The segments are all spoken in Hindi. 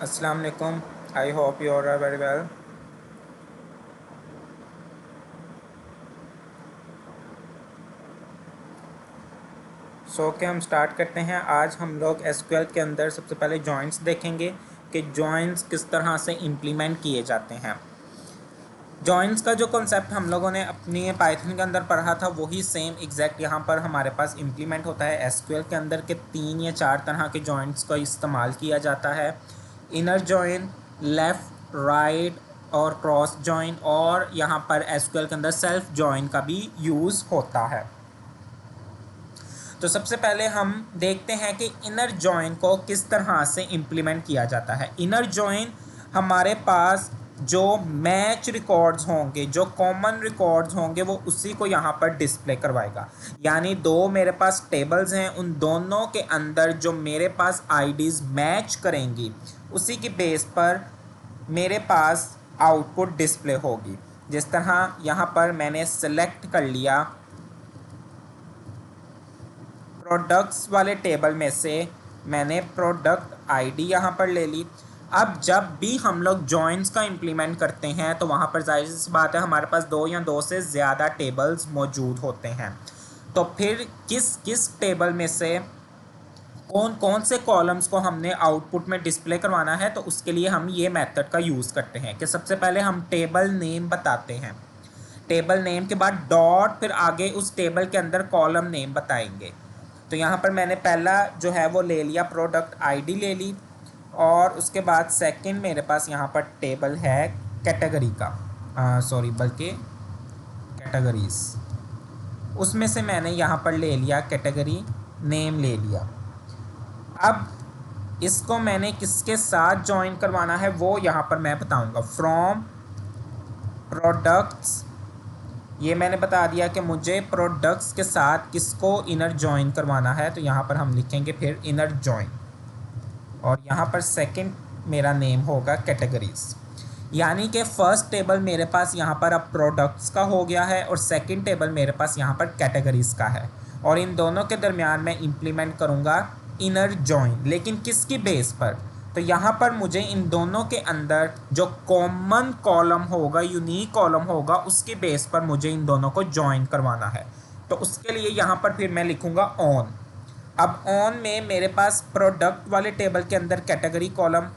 अस्सलाम वालेकुम। I hope you are very well. के हम स्टार्ट करते हैं। आज हम लोग एसक्यूएल के अंदर सबसे पहले जॉइंट्स देखेंगे कि जॉइंट्स किस तरह से इम्प्लीमेंट किए जाते हैं। जॉइंट्स का जो कॉन्सेप्ट हम लोगों ने अपनी पाइथन के अंदर पढ़ा था वही सेम एग्जैक्ट यहाँ पर हमारे पास इम्प्लीमेंट होता है। एसक्यूएल के अंदर के 3 या 4 तरह के जॉइंट्स का इस्तेमाल किया जाता है। इनर जॉइन, लेफ़्ट, राइट और क्रॉस जॉइन, और यहाँ पर एसक्यूएल के अंदर सेल्फ जॉइन का भी यूज़ होता है। तो सबसे पहले हम देखते हैं कि इनर जॉइन को किस तरह से इम्प्लीमेंट किया जाता है। इनर जॉइन हमारे पास जो मैच रिकॉर्ड्स होंगे, जो कॉमन रिकॉर्ड्स होंगे, वो उसी को यहाँ पर डिस्प्ले करवाएगा। यानी दो मेरे पास टेबल्स हैं, उन दोनों के अंदर जो मेरे पास आईडीज़ मैच करेंगी उसी की बेस पर मेरे पास आउटपुट डिस्प्ले होगी। जिस तरह यहाँ पर मैंने सेलेक्ट कर लिया प्रोडक्ट्स वाले टेबल में से, मैंने प्रोडक्ट आईडी यहाँ पर ले ली। अब जब भी हम लोग जॉइंट्स का इम्प्लीमेंट करते हैं तो वहाँ पर जाहिर सी बात है हमारे पास 2 या 2 से ज़्यादा टेबल्स मौजूद होते हैं। तो फिर किस किस टेबल में से कौन कौन से कॉलम्स को हमने आउटपुट में डिस्प्ले करवाना है, तो उसके लिए हम ये मेथड का यूज़ करते हैं कि सबसे पहले हम टेबल नेम बताते हैं। टेबल नेम के बाद डॉट, फिर आगे उस टेबल के अंदर कॉलम नेम बताएंगे। तो यहाँ पर मैंने पहला जो है वो ले लिया, प्रोडक्ट आईडी ले ली, और उसके बाद सेकंड मेरे पास यहाँ पर टेबल है कैटेगरी का, बल्कि कैटेगरीज, उसमें से मैंने यहाँ पर ले लिया कैटेगरी नेम ले लिया। अब इसको मैंने किसके साथ ज्वाइन करवाना है वो यहाँ पर मैं बताऊँगा। फ्रॉम प्रोडक्ट्स, ये मैंने बता दिया कि मुझे प्रोडक्ट्स के साथ किसको इनर जॉइन करवाना है, तो यहाँ पर हम लिखेंगे फिर इनर जॉइन, और यहाँ पर सेकंड मेरा नेम होगा कैटेगरीज। यानी कि फर्स्ट टेबल मेरे पास यहाँ पर अब प्रोडक्ट्स का हो गया है और सेकंड टेबल मेरे पास यहाँ पर कैटेगरीज का है, और इन दोनों के दरमियान मैं इम्प्लीमेंट करूँगा इनर जॉइन। लेकिन किसकी बेस पर? तो यहाँ पर मुझे इन दोनों के अंदर जो कॉमन कॉलम होगा, यूनिक कॉलम होगा, उसकी बेस पर मुझे इन दोनों को ज्वाइन करवाना है। तो उसके लिए यहाँ पर फिर मैं लिखूँगा ऑन। अब ऑन में मेरे पास प्रोडक्ट वाले टेबल के अंदर कैटेगरी कॉलम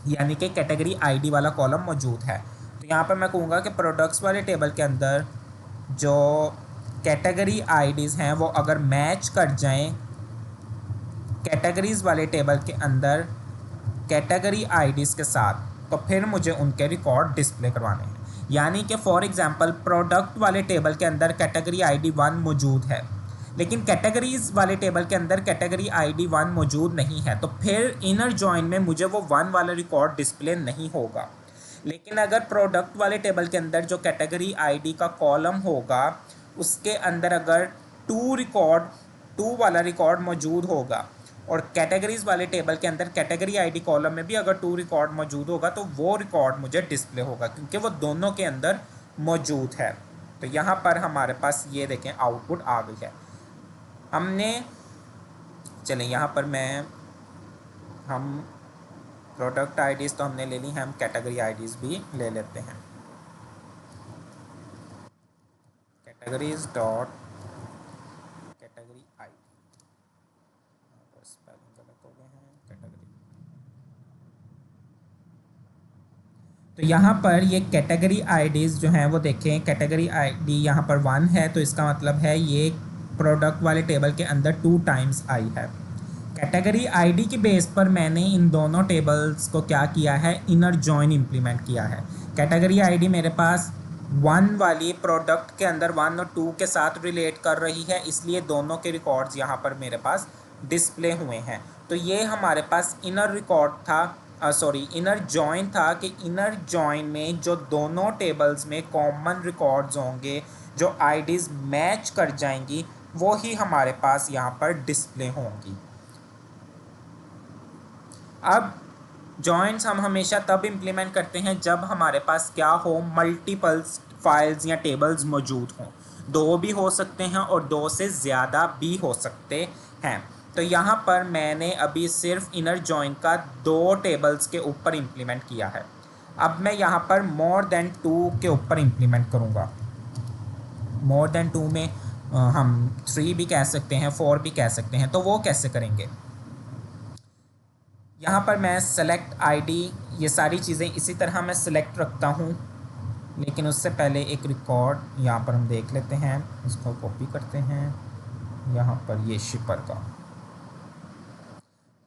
यानी कि कैटेगरी आईडी वाला कॉलम मौजूद है। तो यहाँ पर मैं कहूँगा कि प्रोडक्ट्स वाले टेबल के अंदर जो कैटेगरी आईडीज़ हैं वो अगर मैच कर जाएं कैटेगरीज़ वाले टेबल के अंदर कैटेगरी आईडीज़ के साथ, तो फिर मुझे उनके रिकॉर्ड डिस्प्ले करवाने हैं। यानी कि फॉर एग्जांपल प्रोडक्ट वाले टेबल के अंदर कैटेगरी आईडी 1 मौजूद है, लेकिन कैटेगरीज वाले टेबल के अंदर कैटेगरी आईडी 1 मौजूद नहीं है, तो फिर इनर जॉइन में मुझे वो 1 वाला रिकॉर्ड डिस्प्ले नहीं होगा। लेकिन अगर प्रोडक्ट वाले टेबल के अंदर जो कैटेगरी आईडी का कॉलम होगा उसके अंदर अगर 2 वाला रिकॉर्ड मौजूद होगा, और कैटेगरीज वाले टेबल के अंदर कैटेगरी आईडी कॉलम में भी अगर 2 रिकॉर्ड मौजूद होगा, तो वो रिकॉर्ड मुझे डिस्प्ले होगा क्योंकि वो दोनों के अंदर मौजूद है। तो यहाँ पर हमारे पास ये देखें आउटपुट आ गई है। हमने चलें यहाँ पर हम प्रोडक्ट आईडीज़ तो हमने ले ली हैं, हम कैटेगरी आईडीज़ भी ले लेते हैं। Categories dot category ID, spelling गलत हो गए हैं, कैटेगरी। तो यहाँ पर ये कैटेगरी आईडीज़ जो हैं वो देखें, कैटेगरी आईडी यहाँ पर 1 है, तो इसका मतलब है ये प्रोडक्ट वाले टेबल के अंदर 2 टाइम्स आई है। कैटेगरी आईडी की बेस पर मैंने इन दोनों टेबल्स को क्या किया है, इनर जॉइन इम्प्लीमेंट किया है। कैटेगरी आईडी मेरे पास 1 वाली प्रोडक्ट के अंदर 1 और 2 के साथ रिलेट कर रही है, इसलिए दोनों के रिकॉर्ड्स यहाँ पर मेरे पास डिस्प्ले हुए हैं। तो ये हमारे पास इनर रिकॉर्ड था, इनर जॉइन था कि इनर जॉइन में जो दोनों टेबल्स में कॉमन रिकॉर्ड्स होंगे, जो आईडीज़ मैच कर जाएंगी, वो ही हमारे पास यहाँ पर डिस्प्ले होंगी। अब जॉइंट्स हम हमेशा तब इम्प्लीमेंट करते हैं जब हमारे पास क्या हो, मल्टीपल्स फाइल्स या टेबल्स मौजूद हों। 2 भी हो सकते हैं और 2 से ज़्यादा भी हो सकते हैं। तो यहाँ पर मैंने अभी सिर्फ इनर जॉइन का 2 टेबल्स के ऊपर इम्प्लीमेंट किया है। अब मैं यहाँ पर मोर देन 2 के ऊपर इम्प्लीमेंट करूँगा। मोर देन 2 में हम 3 भी कह सकते हैं, 4 भी कह सकते हैं। तो वो कैसे करेंगे? यहाँ पर मैं सेलेक्ट आईडी, ये सारी चीज़ें इसी तरह मैं सिलेक्ट रखता हूँ, लेकिन उससे पहले एक रिकॉर्ड यहाँ पर हम देख लेते हैं। इसको कॉपी करते हैं यहाँ पर, ये शिपर का।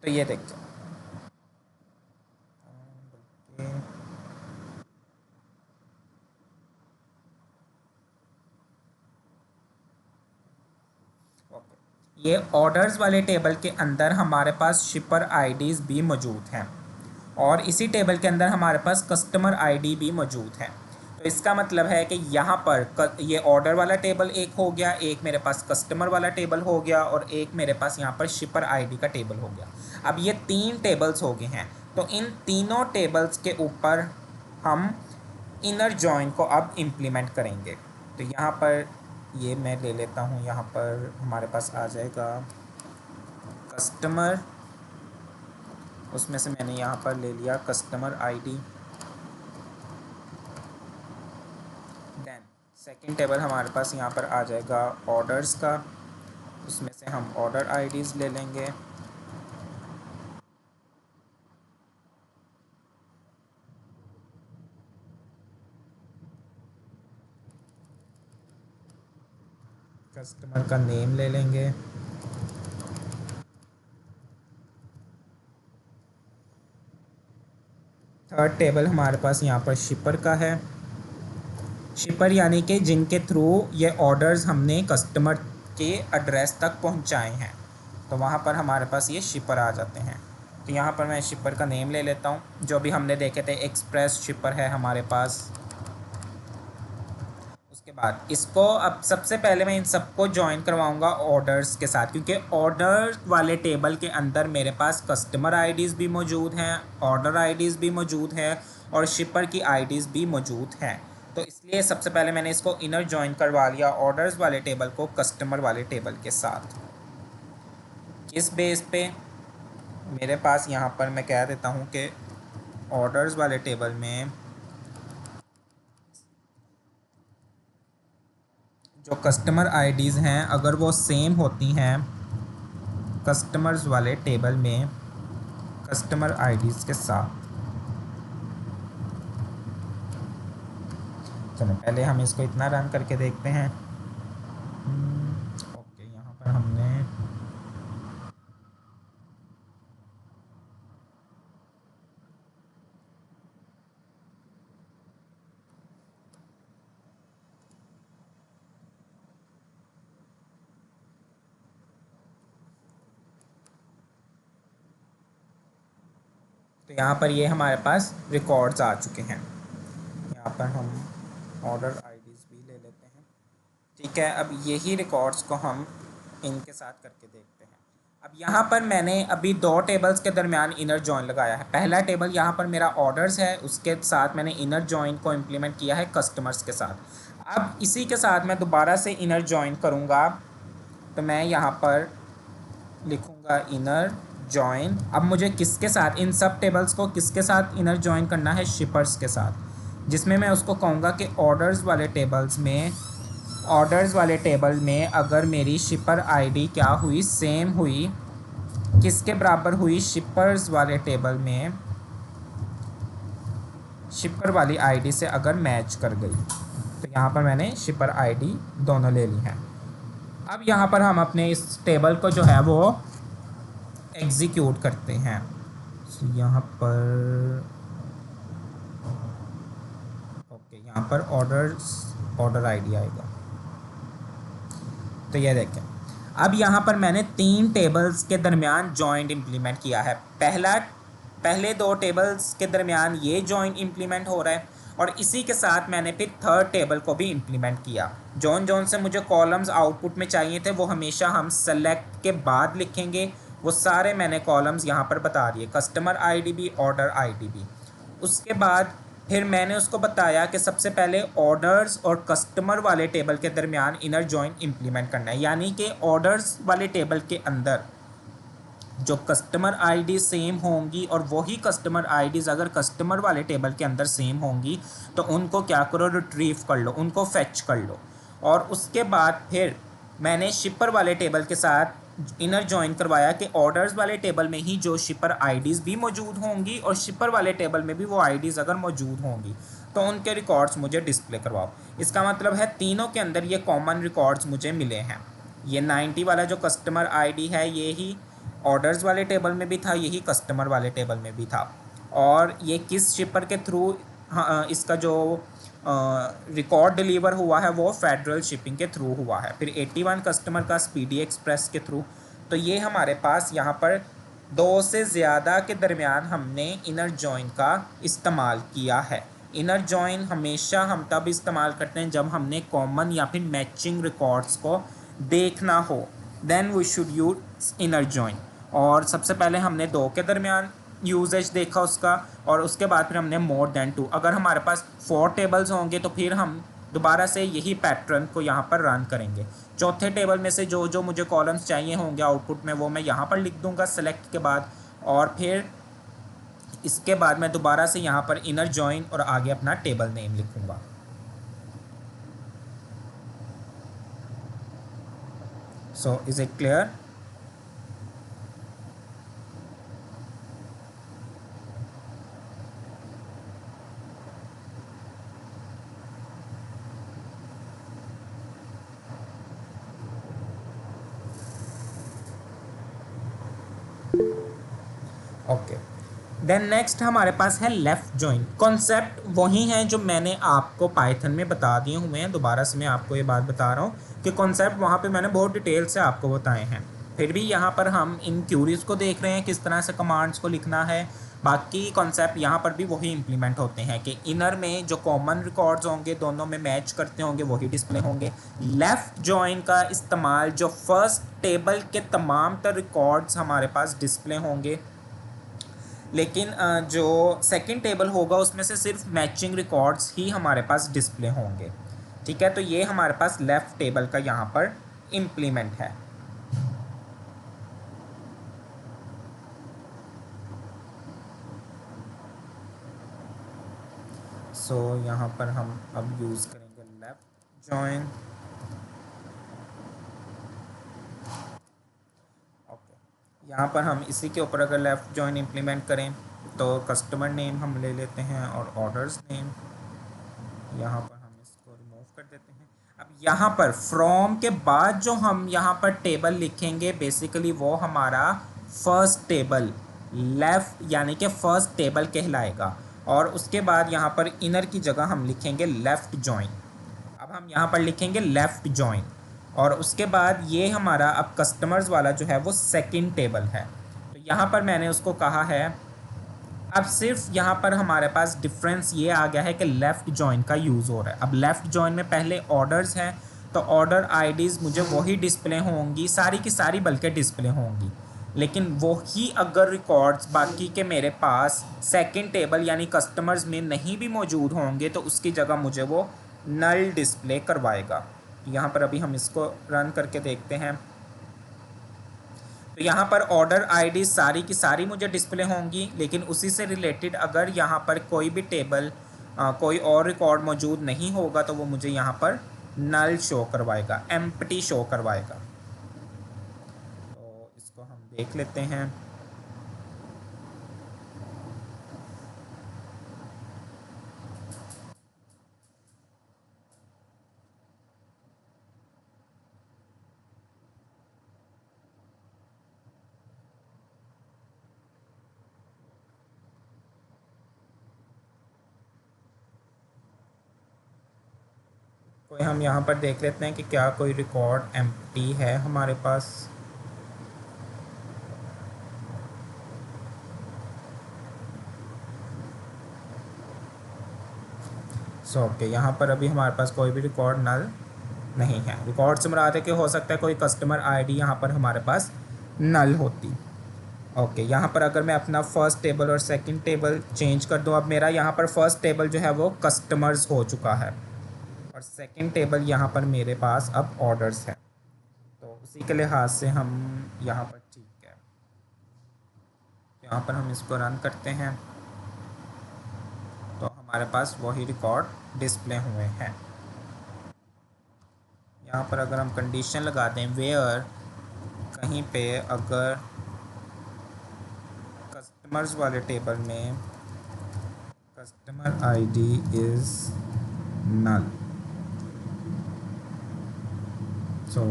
तो ये देखते हैं, ये ऑर्डर्स वाले टेबल के अंदर हमारे पास शिपर आईडीज़ भी मौजूद हैं और इसी टेबल के अंदर हमारे पास कस्टमर आईडी भी मौजूद है। तो इसका मतलब है कि यहाँ पर ये ऑर्डर वाला टेबल एक हो गया, एक मेरे पास कस्टमर वाला टेबल हो गया और एक मेरे पास यहाँ पर शिपर आईडी का टेबल हो गया। अब ये 3 टेबल्स हो गए हैं। तो इन तीनों टेबल्स के ऊपर हम इनर जॉइन को अब इम्प्लीमेंट करेंगे। तो यहाँ पर ये मैं ले लेता हूँ, यहाँ पर हमारे पास आ जाएगा कस्टमर, उसमें से मैंने यहाँ पर ले लिया customer ID. Then second table हमारे पास यहाँ पर आ जाएगा ऑर्डर्स का, उसमें से हम ऑर्डर आईडीज़ ले लेंगे। कस्टमर का नेम ले लेंगे। थर्ड टेबल हमारे पास यहाँ पर शिपर का है। शिपर यानी कि जिनके थ्रू ये ऑर्डर्स हमने कस्टमर के एड्रेस तक पहुँचाए हैं, तो वहाँ पर हमारे पास ये शिपर आ जाते हैं। तो यहाँ पर मैं शिपर का नेम ले लेता हूँ, जो भी हमने देखे थे एक्सप्रेस शिपर है हमारे पास। उसके बाद इसको अब सबसे पहले मैं इन सबको ज्वाइन करवाऊंगा ऑर्डर्स के साथ, क्योंकि ऑर्डर वाले टेबल के अंदर मेरे पास कस्टमर आईडीज़ भी मौजूद हैं, ऑर्डर आईडीज़ भी मौजूद हैं और शिपर की आईडीज़ भी मौजूद हैं। तो इसलिए सबसे पहले मैंने इसको इनर ज्वाइन करवा लिया ऑर्डर्स वाले टेबल को कस्टमर वाले टेबल के साथ। किस बेस पे? मेरे पास यहाँ पर मैं कह देता हूँ कि ऑर्डर्स वाले टेबल में जो कस्टमर आईडीज़ हैं अगर वो सेम होती हैं कस्टमर्स वाले टेबल में कस्टमर आईडीज़ के साथ। चलो पहले हम इसको इतना रन करके देखते हैं। ओके, यहाँ पर हमने तो यहाँ पर ये हमारे पास रिकॉर्ड्स आ चुके हैं। यहाँ पर हम ऑर्डर आईडीज़ भी ले लेते हैं। ठीक है, अब यही रिकॉर्ड्स को हम इनके साथ करके देखते हैं। अब यहाँ पर मैंने अभी 2 टेबल्स के दरमियान इनर जॉइन लगाया है। पहला टेबल यहाँ पर मेरा ऑर्डर्स है, उसके साथ मैंने इनर जॉइन को इम्प्लीमेंट किया है कस्टमर्स के साथ। अब इसी के साथ मैं दोबारा से इनर जॉइन करूँगा, तो मैं यहाँ पर लिखूँगा इनर जॉइन। अब मुझे किसके साथ, इन सब टेबल्स को किसके साथ इनर जॉइन करना है? शिपर्स के साथ, जिसमें मैं उसको कहूँगा कि ऑर्डर्स वाले टेबल में अगर मेरी शिपर आईडी क्या हुई, सेम हुई, किसके बराबर हुई? शिपर्स वाले टेबल में शिपर वाली आईडी से अगर मैच कर गई। तो यहाँ पर मैंने शिपर आईडी दोनों ले ली हैं। अब यहाँ पर हम अपने इस टेबल को जो है वो एग्जीक्यूट करते हैं। तो यहाँ पर ओके, यहाँ पर ऑर्डर आईडी आएगा। तो ये देखें, अब यहाँ पर मैंने 3 टेबल्स के दरमियान जॉइंट इम्प्लीमेंट किया है। पहले 2 टेबल्स के दरमियान ये जॉइंट इम्प्लीमेंट हो रहा है और इसी के साथ मैंने फिर थर्ड टेबल को भी इम्प्लीमेंट किया। जौन से मुझे कॉलम्स आउटपुट में चाहिए थे वो हमेशा हम सेलेक्ट के बाद लिखेंगे। वो सारे मैंने कॉलम्स यहाँ पर बता दिए, कस्टमर आईडी भी, ऑर्डर आईडी भी। उसके बाद फिर मैंने उसको बताया कि सबसे पहले ऑर्डर्स और कस्टमर वाले टेबल के दरमियान इनर जॉइन इम्प्लीमेंट करना है, यानी कि ऑर्डर्स वाले टेबल के अंदर जो कस्टमर आईडी सेम होंगी और वही कस्टमर आईडीज अगर कस्टमर वाले टेबल के अंदर सेम होंगी तो उनको क्या करो, रिट्रीव कर लो, उनको फेच कर लो। और उसके बाद फिर मैंने शिपर वाले टेबल के साथ इनर जॉइन करवाया कि ऑर्डर्स वाले टेबल में ही जो शिपर आईडीज़ भी मौजूद होंगी और शिपर वाले टेबल में भी वो आईडीज़ अगर मौजूद होंगी तो उनके रिकॉर्ड्स मुझे डिस्प्ले करवाओ। इसका मतलब है तीनों के अंदर ये कॉमन रिकॉर्ड्स मुझे मिले हैं। ये 90 वाला जो कस्टमर आईडी है ये ही ऑर्डर्स वाले टेबल में भी था, यही कस्टमर वाले टेबल में भी था। और ये किस शिपर के थ्रू इसका जो रिकॉर्ड डिलीवर हुआ है वो फेडरल शिपिंग के थ्रू हुआ है। फिर 81 कस्टमर का स्पीडी एक्सप्रेस के थ्रू। तो ये हमारे पास यहाँ पर 2 से ज़्यादा के दरमियान हमने इनर जॉइन का इस्तेमाल किया है। इनर जॉइन हमेशा हम तब इस्तेमाल करते हैं जब हमने कॉमन या फिर मैचिंग रिकॉर्ड्स को देखना हो, then we should use inner join. और सबसे पहले हमने 2 के दरमियान यूजेज देखा उसका, और उसके बाद फिर हमने मोर देन 2। अगर हमारे पास 4 टेबल्स होंगे तो फिर हम दोबारा से यही पैटर्न को यहाँ पर रन करेंगे। चौथे टेबल में से जो जो मुझे कॉलम्स चाहिए होंगे आउटपुट में वो मैं यहाँ पर लिख दूँगा सेलेक्ट के बाद, और फिर इसके बाद मैं दोबारा से यहाँ पर इनर जॉइन और आगे अपना टेबल नेम लिखूँगा। So is it clear? Okay, then next हमारे पास है लेफ़्ट जॉइन। कॉन्सेप्ट वही है जो मैंने आपको पाइथन में बता दिए हुए हैं। दोबारा से मैं आपको ये बात बता रहा हूँ कि कॉन्सेप्ट वहाँ पे मैंने बहुत डिटेल से आपको बताए हैं। फिर भी यहाँ पर हम इन क्यूरीज को देख रहे हैं किस तरह से कमांड्स को लिखना है। बाकी कॉन्सेप्ट यहाँ पर भी वही इम्प्लीमेंट होते हैं कि इनर में जो कॉमन रिकॉर्ड्स होंगे दोनों में मैच करते होंगे वही डिस्प्ले होंगे। लेफ़्ट जॉइन का इस्तेमाल जो फर्स्ट टेबल के तमाम तर रिकॉर्ड्स हमारे पास डिस्प्ले होंगे, लेकिन जो सेकंड टेबल होगा उसमें से सिर्फ मैचिंग रिकॉर्ड्स ही हमारे पास डिस्प्ले होंगे। ठीक है, तो ये हमारे पास लेफ़्ट टेबल का यहाँ पर इम्प्लीमेंट है। सो यहाँ पर हम अब यूज़ करेंगे लेफ़्ट जॉइन। यहाँ पर हम इसी के ऊपर अगर लेफ़्ट जॉइन इम्प्लीमेंट करें तो कस्टमर नेम हम ले लेते हैं और ऑर्डर्स नेम, यहाँ पर हम इसको रिमूव कर देते हैं। अब यहाँ पर फ्रॉम के बाद जो हम यहाँ पर टेबल लिखेंगे बेसिकली वो हमारा फर्स्ट टेबल लेफ़्ट यानी कि फ़र्स्ट टेबल कहलाएगा। और उसके बाद यहाँ पर इनर की जगह हम लिखेंगे लेफ़्ट जॉइन। अब हम यहाँ पर लिखेंगे लेफ़्ट जॉइन, और उसके बाद ये हमारा अब कस्टमर्स वाला जो है वो सेकंड टेबल है। तो यहाँ पर मैंने उसको कहा है, अब सिर्फ यहाँ पर हमारे पास डिफरेंस ये आ गया है कि लेफ़्ट जॉइन का यूज़ हो रहा है। अब लेफ़्ट जॉइन में पहले ऑर्डर्स हैं तो ऑर्डर आईडीज़ मुझे वही डिस्प्ले होंगी, सारी की सारी बल्कि डिस्प्ले होंगी। लेकिन वही अगर रिकॉर्ड्स बाकी के मेरे पास सेकंड टेबल यानी कस्टमर्स में नहीं भी मौजूद होंगे तो उसकी जगह मुझे वो नल डिस्प्ले करवाएगा। यहाँ पर अभी हम इसको रन करके देखते हैं। तो यहाँ पर ऑर्डर आईडी सारी की सारी मुझे डिस्प्ले होंगी, लेकिन उसी से रिलेटेड अगर यहाँ पर कोई भी टेबल कोई और रिकॉर्ड मौजूद नहीं होगा तो वो मुझे यहाँ पर नल शो करवाएगा, एम्प्टी शो करवाएगा। तो इसको हम देख लेते हैं। कोई हम यहाँ पर देख लेते हैं कि क्या कोई रिकॉर्ड एम्प्टी है हमारे पास। सो ओके, यहाँ पर अभी हमारे पास कोई भी रिकॉर्ड नल नहीं है। रिकॉर्ड से मुराद है कि हो सकता है कोई कस्टमर आईडी यहाँ पर हमारे पास नल होती। ओके, यहाँ पर अगर मैं अपना फर्स्ट टेबल और सेकंड टेबल चेंज कर दूँ, अब मेरा यहाँ पर फर्स्ट टेबल जो है वो कस्टमर्स हो चुका है और सेकंड टेबल यहाँ पर मेरे पास अब ऑर्डर्स है। तो उसी के लिहाज से हम यहाँ पर ठीक है। यहाँ पर हम इसको रन करते हैं तो हमारे पास वही रिकॉर्ड डिस्प्ले हुए हैं। यहाँ पर अगर हम कंडीशन लगा दें वेयर, कहीं पे अगर कस्टमर्स वाले टेबल में कस्टमर आईडी इज़ नल, सो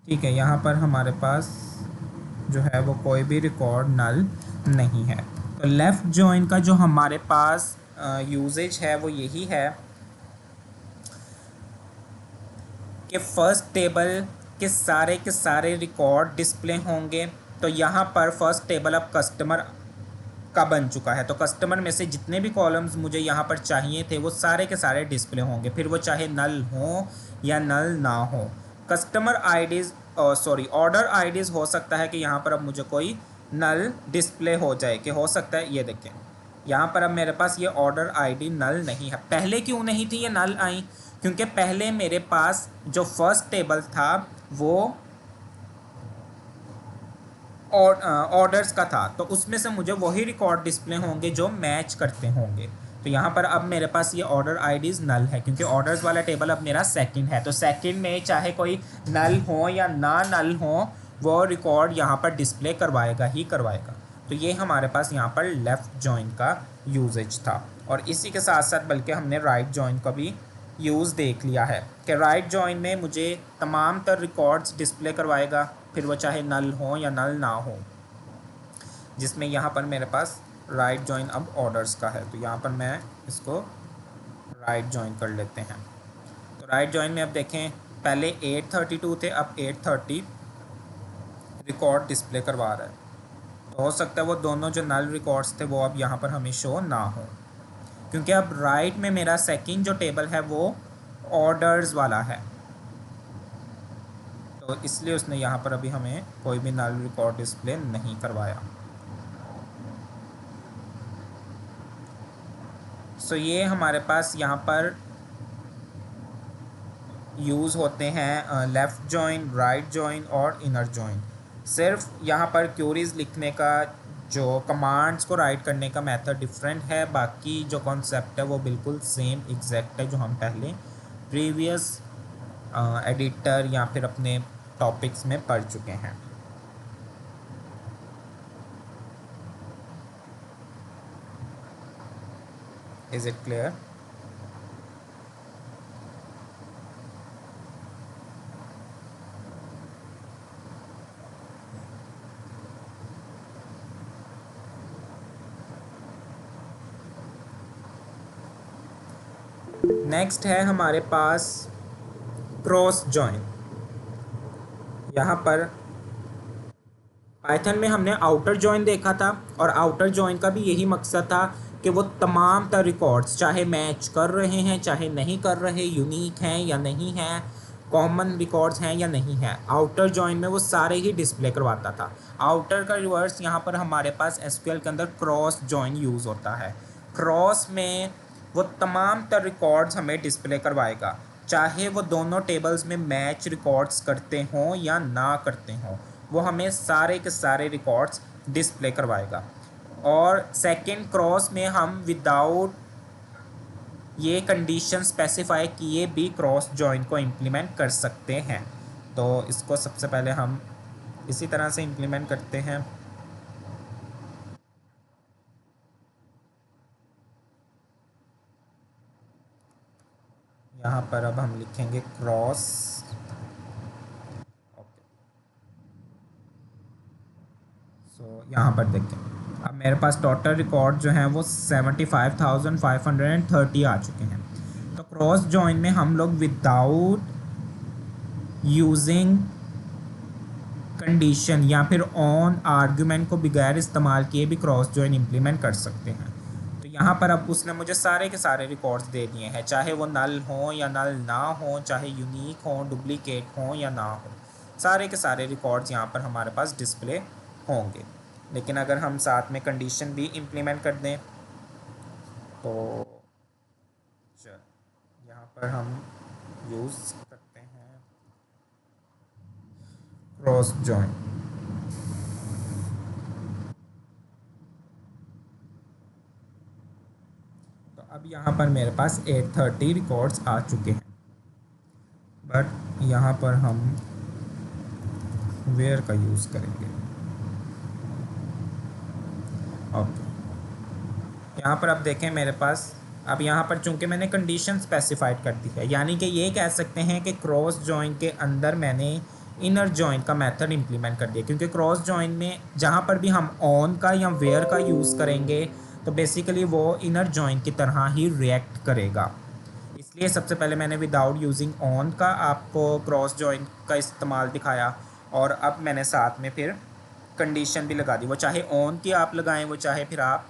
ठीक है, यहाँ पर हमारे पास जो है वो कोई भी रिकॉर्ड नल नहीं है। तो लेफ़्ट जॉइन का जो हमारे पास यूजेज है वो यही है कि फर्स्ट टेबल के सारे रिकॉर्ड डिस्प्ले होंगे। तो यहाँ पर फर्स्ट टेबल अब कस्टमर का बन चुका है, तो कस्टमर में से जितने भी कॉलम्स मुझे यहाँ पर चाहिए थे वो सारे के सारे डिस्प्ले होंगे, फिर वो चाहे नल हो या नल ना हो। Customer IDs sorry order IDs हो सकता है कि यहाँ पर अब मुझे कोई नल डिस्प्ले हो जाए, कि हो सकता है ये देखें यहाँ पर अब मेरे पास ये ऑर्डर आईडी नल नहीं है। पहले क्यों नहीं थी ये नल आई? क्योंकि पहले मेरे पास जो फर्स्ट टेबल था वो ऑर्डर्स का था, तो उसमें से मुझे वही रिकॉर्ड डिस्प्ले होंगे जो मैच करते होंगे। तो यहाँ पर अब मेरे पास ये ऑर्डर आईडीज़ नल है, क्योंकि ऑर्डर्स वाला टेबल अब मेरा सेकंड है। तो सेकंड में चाहे कोई नल हो या ना नल हो, वो रिकॉर्ड यहाँ पर डिस्प्ले करवाएगा ही करवाएगा। तो ये हमारे पास यहाँ पर लेफ़्ट जॉइन का यूजेज था। और इसी के साथ साथ बल्कि हमने राइट जॉइन का भी यूज़ देख लिया है कि राइट जॉइन में मुझे तमाम तर रिकॉर्ड्स डिस्प्ले करवाएगा, फिर वो चाहे नल हो या नल ना हो, जिसमें यहाँ पर मेरे पास राइट जॉइन अब ऑर्डर्स का है। तो यहाँ पर मैं इसको राइट जॉइन कर लेते हैं। तो राइट जॉइन में अब देखें पहले 832 थे, अब 830 रिकॉर्ड डिस्प्ले करवा रहा है। तो हो सकता है वो दोनों जो नल रिकॉर्ड्स थे वो अब यहाँ पर हमें शो ना हो, क्योंकि अब राइट में मेरा सेकंड जो टेबल है वो ऑर्डर्स वाला है। तो इसलिए उसने यहाँ पर अभी हमें कोई भी नल रिकॉर्ड डिस्प्ले नहीं करवाया। सो ये हमारे पास यहाँ पर यूज़ होते हैं लेफ़्ट जॉइन, राइट जॉइन और इनर जॉइन। सिर्फ यहाँ पर क्यूरीज लिखने का जो कमांड्स को राइट करने का मेथड डिफरेंट है, बाकी जो कॉन्सेप्ट है वो बिल्कुल सेम एग्जैक्ट है जो हम पहले प्रीवियस एडिटर या फिर अपने टॉपिक्स में पढ़ चुके हैं। Is it clear? नेक्स्ट है हमारे पास क्रॉस जॉइन। यहाँ पर पाइथन में हमने आउटर जॉइन देखा था, और आउटर जॉइन का भी यही मकसद था कि वो तमाम तर रिकॉर्ड्स चाहे मैच कर रहे हैं चाहे नहीं कर रहे, यूनिक हैं या नहीं हैं, कॉमन रिकॉर्ड्स हैं या नहीं हैं, आउटर जॉइन में वो सारे ही डिस्प्ले करवाता था। आउटर का रिवर्स यहाँ पर हमारे पास एसक्यूएल के अंदर क्रॉस जॉइन यूज़ होता है। क्रॉस में वो तमाम तर रिकॉर्ड्स हमें डिस्प्ले करवाएगा, चाहे वो दोनों टेबल्स में मैच रिकॉर्ड्स करते हों या ना करते हों, वो हमें सारे के सारे रिकॉर्ड्स डिस्प्ले करवाएगा। और सेकंड क्रॉस में हम विदाउट ये कंडीशन स्पेसिफाई किए भी क्रॉस जॉइन को इम्प्लीमेंट कर सकते हैं। तो इसको सबसे पहले हम इसी तरह से इम्प्लीमेंट करते हैं। यहाँ पर अब हम लिखेंगे क्रॉस। ओके, सो यहाँ पर देखें अब मेरे पास टोटल रिकॉर्ड जो हैं वो 75,530 आ चुके हैं। तो क्रॉस जॉइन में हम लोग विदाउट यूजिंग कंडीशन या फिर ऑन आर्ग्यूमेंट को बगैर इस्तेमाल किए भी क्रॉस जॉइन इम्प्लीमेंट कर सकते हैं। तो यहाँ पर अब उसने मुझे सारे के सारे रिकॉर्ड्स दे दिए हैं, चाहे वो नल हो या नल ना हो, चाहे यूनिक हो, डुप्लीकेट हो या ना हो, सारे के सारे रिकॉर्ड्स यहाँ पर हमारे पास डिस्प्ले होंगे। लेकिन अगर हम साथ में कंडीशन भी इम्प्लीमेंट कर दें तो चल यहाँ पर हम यूज़ करते हैं क्रॉस जॉइन। तो अब यहाँ पर मेरे पास 830 रिकॉर्ड्स आ चुके हैं, बट यहाँ पर हम वेयर का यूज़ करेंगे। ओके, यहाँ पर आप देखें मेरे पास, अब यहाँ पर चूंकि मैंने कंडीशन स्पेसिफाइड कर दी है, यानी कि ये कह सकते हैं कि क्रॉस जॉइन के अंदर मैंने इनर जॉइन का मेथड इंप्लीमेंट कर दिया, क्योंकि क्रॉस जॉइन में जहाँ पर भी हम ऑन का या वेयर का यूज़ करेंगे तो बेसिकली वो इनर जॉइन की तरह ही रिएक्ट करेगा। इसलिए सबसे पहले मैंने विदाउट यूजिंग ऑन का आपको क्रॉस जॉइन का इस्तेमाल दिखाया, और अब मैंने साथ में फिर कंडीशन भी लगा दी, वो चाहे ऑन की आप लगाएं, वो चाहे फिर आप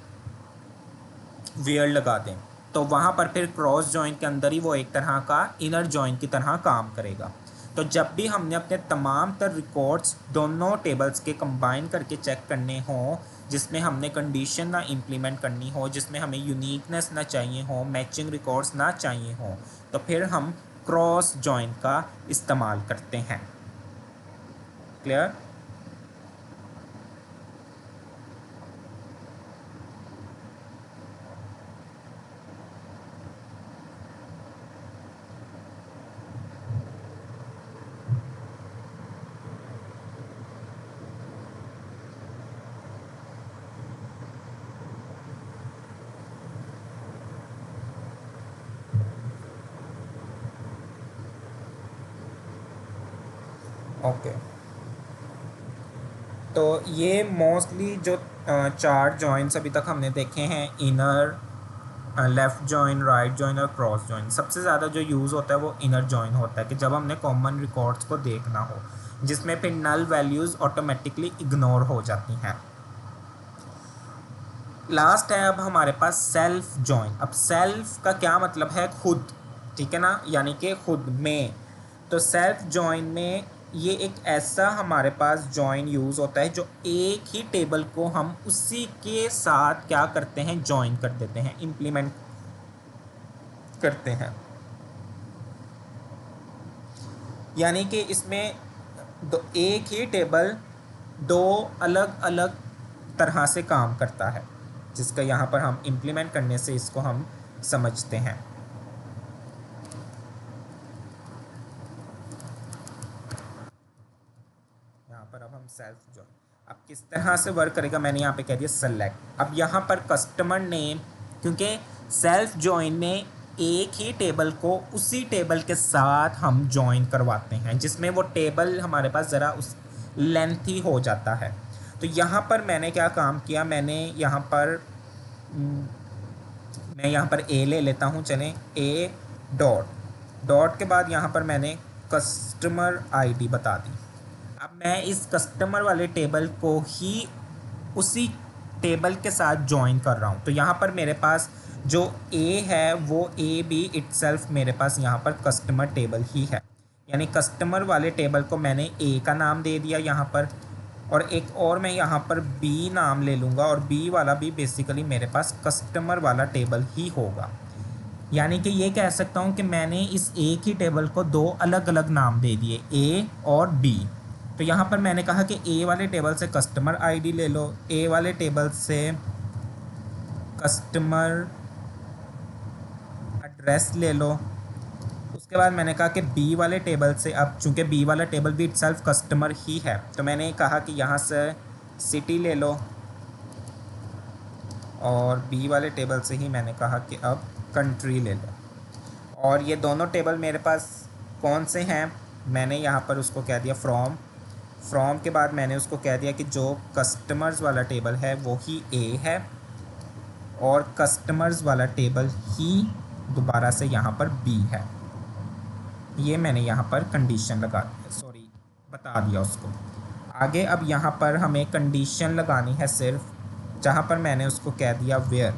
वेयर लगा दें, तो वहाँ पर फिर क्रॉस जॉइन के अंदर ही वो एक तरह का इनर जॉइन की तरह काम करेगा। तो जब भी हमने अपने तमाम तर रिकॉर्ड्स दोनों टेबल्स के कंबाइन करके चेक करने हों, जिसमें हमने कंडीशन ना इम्प्लीमेंट करनी हो, जिसमें हमें यूनिकनेस ना चाहिए हो, मैचिंग रिकॉर्ड्स ना चाहिए हो, तो फिर हम क्रॉस जॉइन का इस्तेमाल करते हैं। क्लियर? ओके, तो ये मोस्टली जो चार जॉइंट्स अभी तक हमने देखे हैं, inner, left join, right join और क्रॉस जॉइन, सबसे ज़्यादा जो यूज़ होता है वो इनर जॉइन होता है, कि जब हमने कॉमन रिकॉर्ड्स को देखना हो, जिसमें फिर नल वैल्यूज़ ऑटोमेटिकली इग्नोर हो जाती हैं। लास्ट है अब हमारे पास सेल्फ जॉइन। अब सेल्फ का क्या मतलब है? खुद, ठीक है ना, यानी कि खुद में। तो सेल्फ जॉइन में ये एक ऐसा हमारे पास जॉइन यूज़ होता है जो एक ही टेबल को हम उसी के साथ क्या करते हैं, जॉइन कर देते हैं, इम्प्लीमेंट करते हैं। यानी कि इसमें एक ही टेबल दो अलग अलग तरह से काम करता है, जिसका यहाँ पर हम इम्प्लीमेंट करने से इसको हम समझते हैं। यहाँ पर अब हम सेल्फ जॉइन अब किस तरह से वर्क करेगा, मैंने यहाँ पे कह दिया सेलेक्ट। अब यहाँ पर कस्टमर नेम, क्योंकि सेल्फ जॉइन में एक ही टेबल को उसी टेबल के साथ हम जॉइन करवाते हैं, जिसमें वो टेबल हमारे पास ज़रा उस लेंथी हो जाता है। तो यहाँ पर मैंने क्या काम किया, मैंने यहाँ पर मैं यहाँ पर ए ले लेता हूँ, चलें, ए डॉट डॉट के बाद यहाँ पर मैंने कस्टमर आईडी बता दी। अब मैं इस कस्टमर वाले टेबल को ही उसी टेबल के साथ ज्वाइन कर रहा हूँ। तो यहाँ पर मेरे पास जो ए है वो ए बी इटसेल्फ मेरे पास यहाँ पर कस्टमर टेबल ही है, यानी कस्टमर वाले टेबल को मैंने ए का नाम दे दिया यहाँ पर, और एक और मैं यहाँ पर बी नाम ले लूँगा, और बी वाला भी बेसिकली मेरे पास कस्टमर वाला टेबल ही होगा। यानी कि ये कह सकता हूँ कि मैंने इस एक ही टेबल को दो अलग अलग नाम दे दिए, ए और बी। तो यहाँ पर मैंने कहा कि ए वाले टेबल से कस्टमर आईडी ले लो, ए वाले टेबल से कस्टमर एड्रेस ले लो। उसके बाद मैंने कहा कि बी वाले टेबल से, अब चूंकि बी वाला टेबल भी इटसेल्फ कस्टमर ही है, तो मैंने कहा कि यहाँ से सिटी ले लो, और बी वाले टेबल से ही मैंने कहा कि अब कंट्री ले लो। और ये दोनों टेबल मेरे पास कौन से हैं, मैंने यहाँ पर उसको कह दिया फ्रॉम। फ्रॉम के बाद मैंने उसको कह दिया कि जो कस्टमर्स वाला टेबल है वो ही ए है, और कस्टमर्स वाला टेबल ही दोबारा से यहाँ पर बी है। ये मैंने यहाँ पर कंडीशन लगा दिया, सॉरी बता दिया उसको। आगे अब यहाँ पर हमें कंडीशन लगानी है सिर्फ, जहाँ पर मैंने उसको कह दिया वेयर।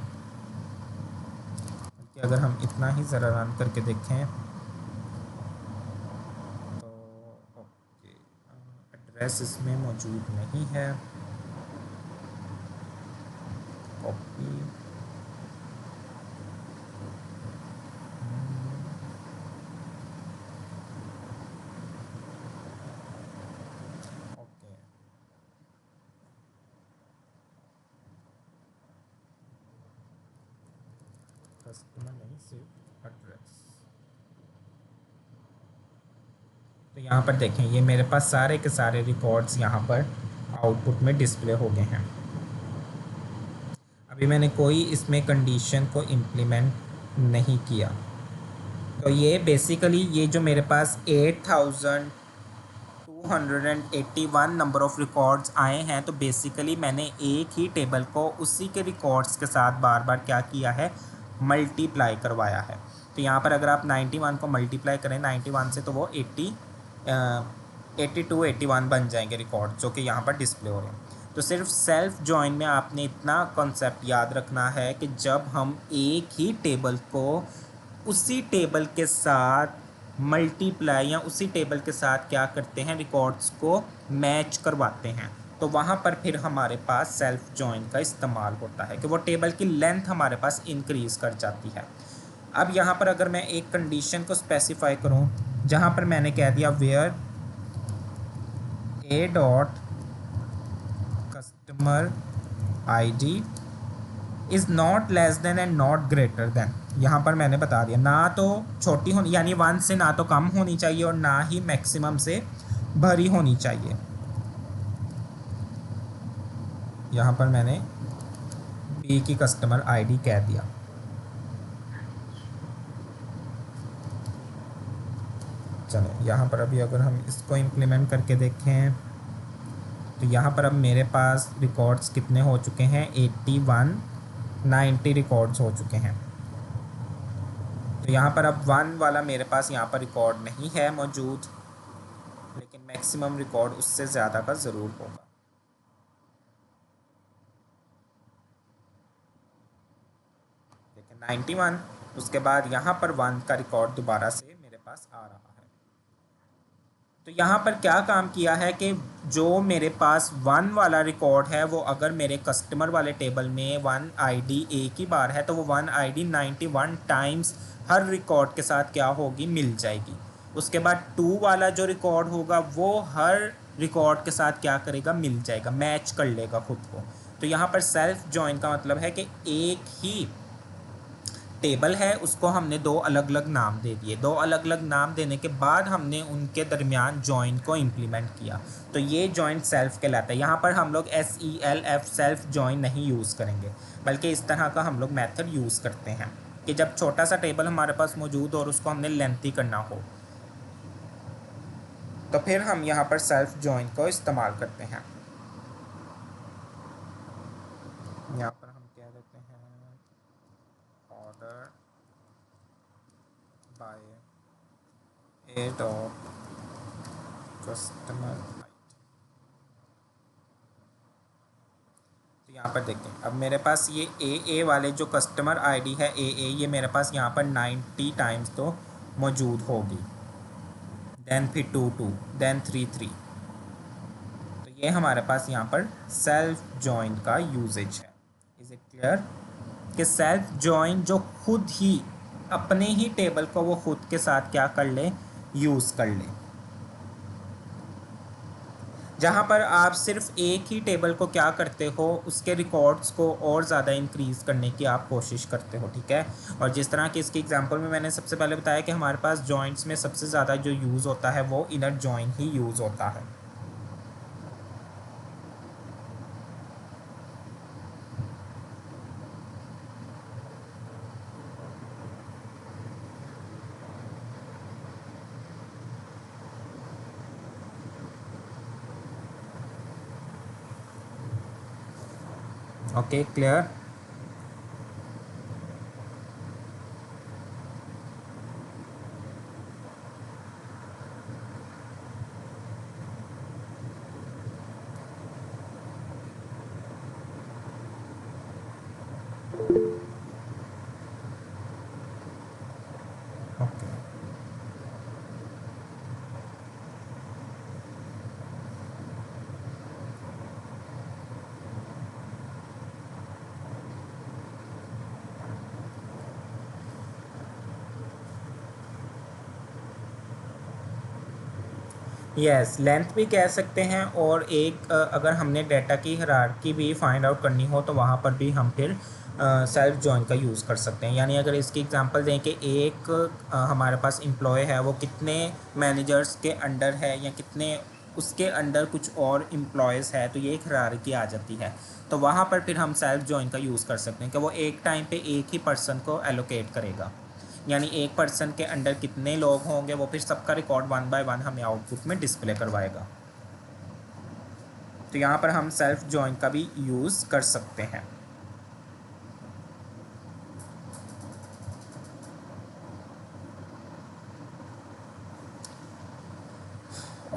कि अगर हम इतना ही ज़रा रन करके देखें तो ओके, एड्रेस इसमें मौजूद नहीं है, कॉपी, कस्टमर नहीं, सिर्फ एड्रेस। तो यहाँ पर देखें, ये मेरे पास सारे के सारे रिकॉर्ड्स यहाँ पर आउटपुट में डिस्प्ले हो गए हैं। अभी मैंने कोई इसमें कंडीशन को इम्प्लीमेंट नहीं किया। तो ये बेसिकली ये जो मेरे पास 8281 नंबर ऑफ़ रिकॉर्ड्स आए हैं, तो बेसिकली मैंने एक ही टेबल को उसी के रिकॉर्ड्स के साथ बार बार क्या किया है, मल्टीप्लाई करवाया है। तो यहाँ पर अगर आप 91 को मल्टीप्लाई करें 91 से, तो वो 82 81 बन जाएंगे रिकॉर्ड, जो कि यहाँ पर डिस्प्ले हो रहे हैं। तो सिर्फ सेल्फ जॉइन में आपने इतना कॉन्सेप्ट याद रखना है कि जब हम एक ही टेबल को उसी टेबल के साथ मल्टीप्लाई या उसी टेबल के साथ क्या करते हैं, रिकॉर्ड्स को मैच करवाते हैं, तो वहाँ पर फिर हमारे पास सेल्फ जॉइन का इस्तेमाल होता है कि वो टेबल की लेंथ हमारे पास इंक्रीज़ कर जाती है। अब यहाँ पर अगर मैं एक कंडीशन को स्पेसिफाई करूँ, जहाँ पर मैंने कह दिया where A dot customer ID is not less than and not greater than, यहाँ पर मैंने बता दिया ना तो छोटी होनी, यानी 1 से ना तो कम होनी चाहिए और ना ही मैक्सिमम से भरी होनी चाहिए। यहाँ पर मैंने B की कस्टमर ID कह दिया। चलो यहाँ पर अभी अगर हम इसको इम्प्लीमेंट करके देखें, तो यहाँ पर अब मेरे पास रिकॉर्ड्स कितने हो चुके हैं, 90 रिकॉर्ड्स हो चुके हैं। तो यहाँ पर अब 1 वाला मेरे पास यहाँ पर रिकॉर्ड नहीं है मौजूद, लेकिन मैक्सिमम रिकॉर्ड उससे ज़्यादा का ज़रूर होगा। देखिए 91, उसके बाद यहाँ पर 1 का रिकॉर्ड दोबारा से मेरे पास आ रहा है। तो यहाँ पर क्या काम किया है कि जो मेरे पास 1 वाला रिकॉर्ड है, वो अगर मेरे कस्टमर वाले टेबल में 1 ID एक ही बार है, तो वो 1 ID 91 टाइम्स हर रिकॉर्ड के साथ क्या होगी, मिल जाएगी। उसके बाद 2 वाला जो रिकॉर्ड होगा वो हर रिकॉर्ड के साथ क्या करेगा, मिल जाएगा, मैच कर लेगा खुद को। तो यहाँ पर सेल्फ जॉइन का मतलब है कि एक ही टेबल है, उसको हमने 2 अलग अलग नाम दे दिए। 2 अलग अलग नाम देने के बाद हमने उनके दरमियान जॉइन को इम्प्लीमेंट किया, तो ये जॉइन सेल्फ कहलाता है। यहाँ पर हम लोग SELF सेल्फ जॉइन नहीं यूज़ करेंगे, बल्कि इस तरह का हम लोग मेथड यूज़ करते हैं कि जब छोटा सा टेबल हमारे पास मौजूद हो और उसको हमने लेंथी करना हो, तो फिर हम यहाँ पर सेल्फ जॉइन को इस्तेमाल करते हैं। यहाँ पर हम कह देते हैं order by A dot customer ID। तो यहाँ पर देखें, अब मेरे पास ये AA वाले जो कस्टमर ID है AA, ये मेरे पास यहाँ पर 90 टाइम्स तो मौजूद होगी, देन फिर 2 देन 3 तो ये हमारे पास यहाँ पर सेल्फ जॉइन का यूजेज है। इज़ इट क्लियर कि सेल्फ जॉइन जो खुद ही अपने ही टेबल को वो खुद के साथ क्या कर ले, यूज़ कर ले। जहाँ पर आप सिर्फ एक ही टेबल को क्या करते हो, उसके रिकॉर्ड्स को और ज़्यादा इंक्रीज़ करने की आप कोशिश करते हो, ठीक है। और जिस तरह की इसकी एग्जांपल में मैंने सबसे पहले बताया कि हमारे पास जॉइंट्स में सबसे ज़्यादा जो यूज़ होता है वो इनर जॉइन ही यूज़ होता है। Okay, clear. Okay, yes, length भी कह सकते हैं। और एक अगर हमने डाटा की हायरार्की भी फाइंड आउट करनी हो, तो वहाँ पर भी हम फिर सेल्फ जॉइन का यूज़ कर सकते हैं। यानी अगर इसकी एग्जांपल दें कि एक हमारे पास एम्प्लॉय है, वो कितने मैनेजर्स के अंडर है या कितने उसके अंडर कुछ और एम्प्लॉयज़ है, तो ये एक हायरार्की आ जाती है। तो वहाँ पर फिर हम सेल्फ जॉइन का यूज़ कर सकते हैं कि वो एक टाइम पे एक ही पर्सन को एलोकेट करेगा। यानी एक पर्सन के अंडर कितने लोग होंगे, वो फिर सबका रिकॉर्ड 1 बाय 1 हमें आउटपुट में डिस्प्ले करवाएगा। तो यहाँ पर हम सेल्फ जॉइन का भी यूज़ कर सकते हैं।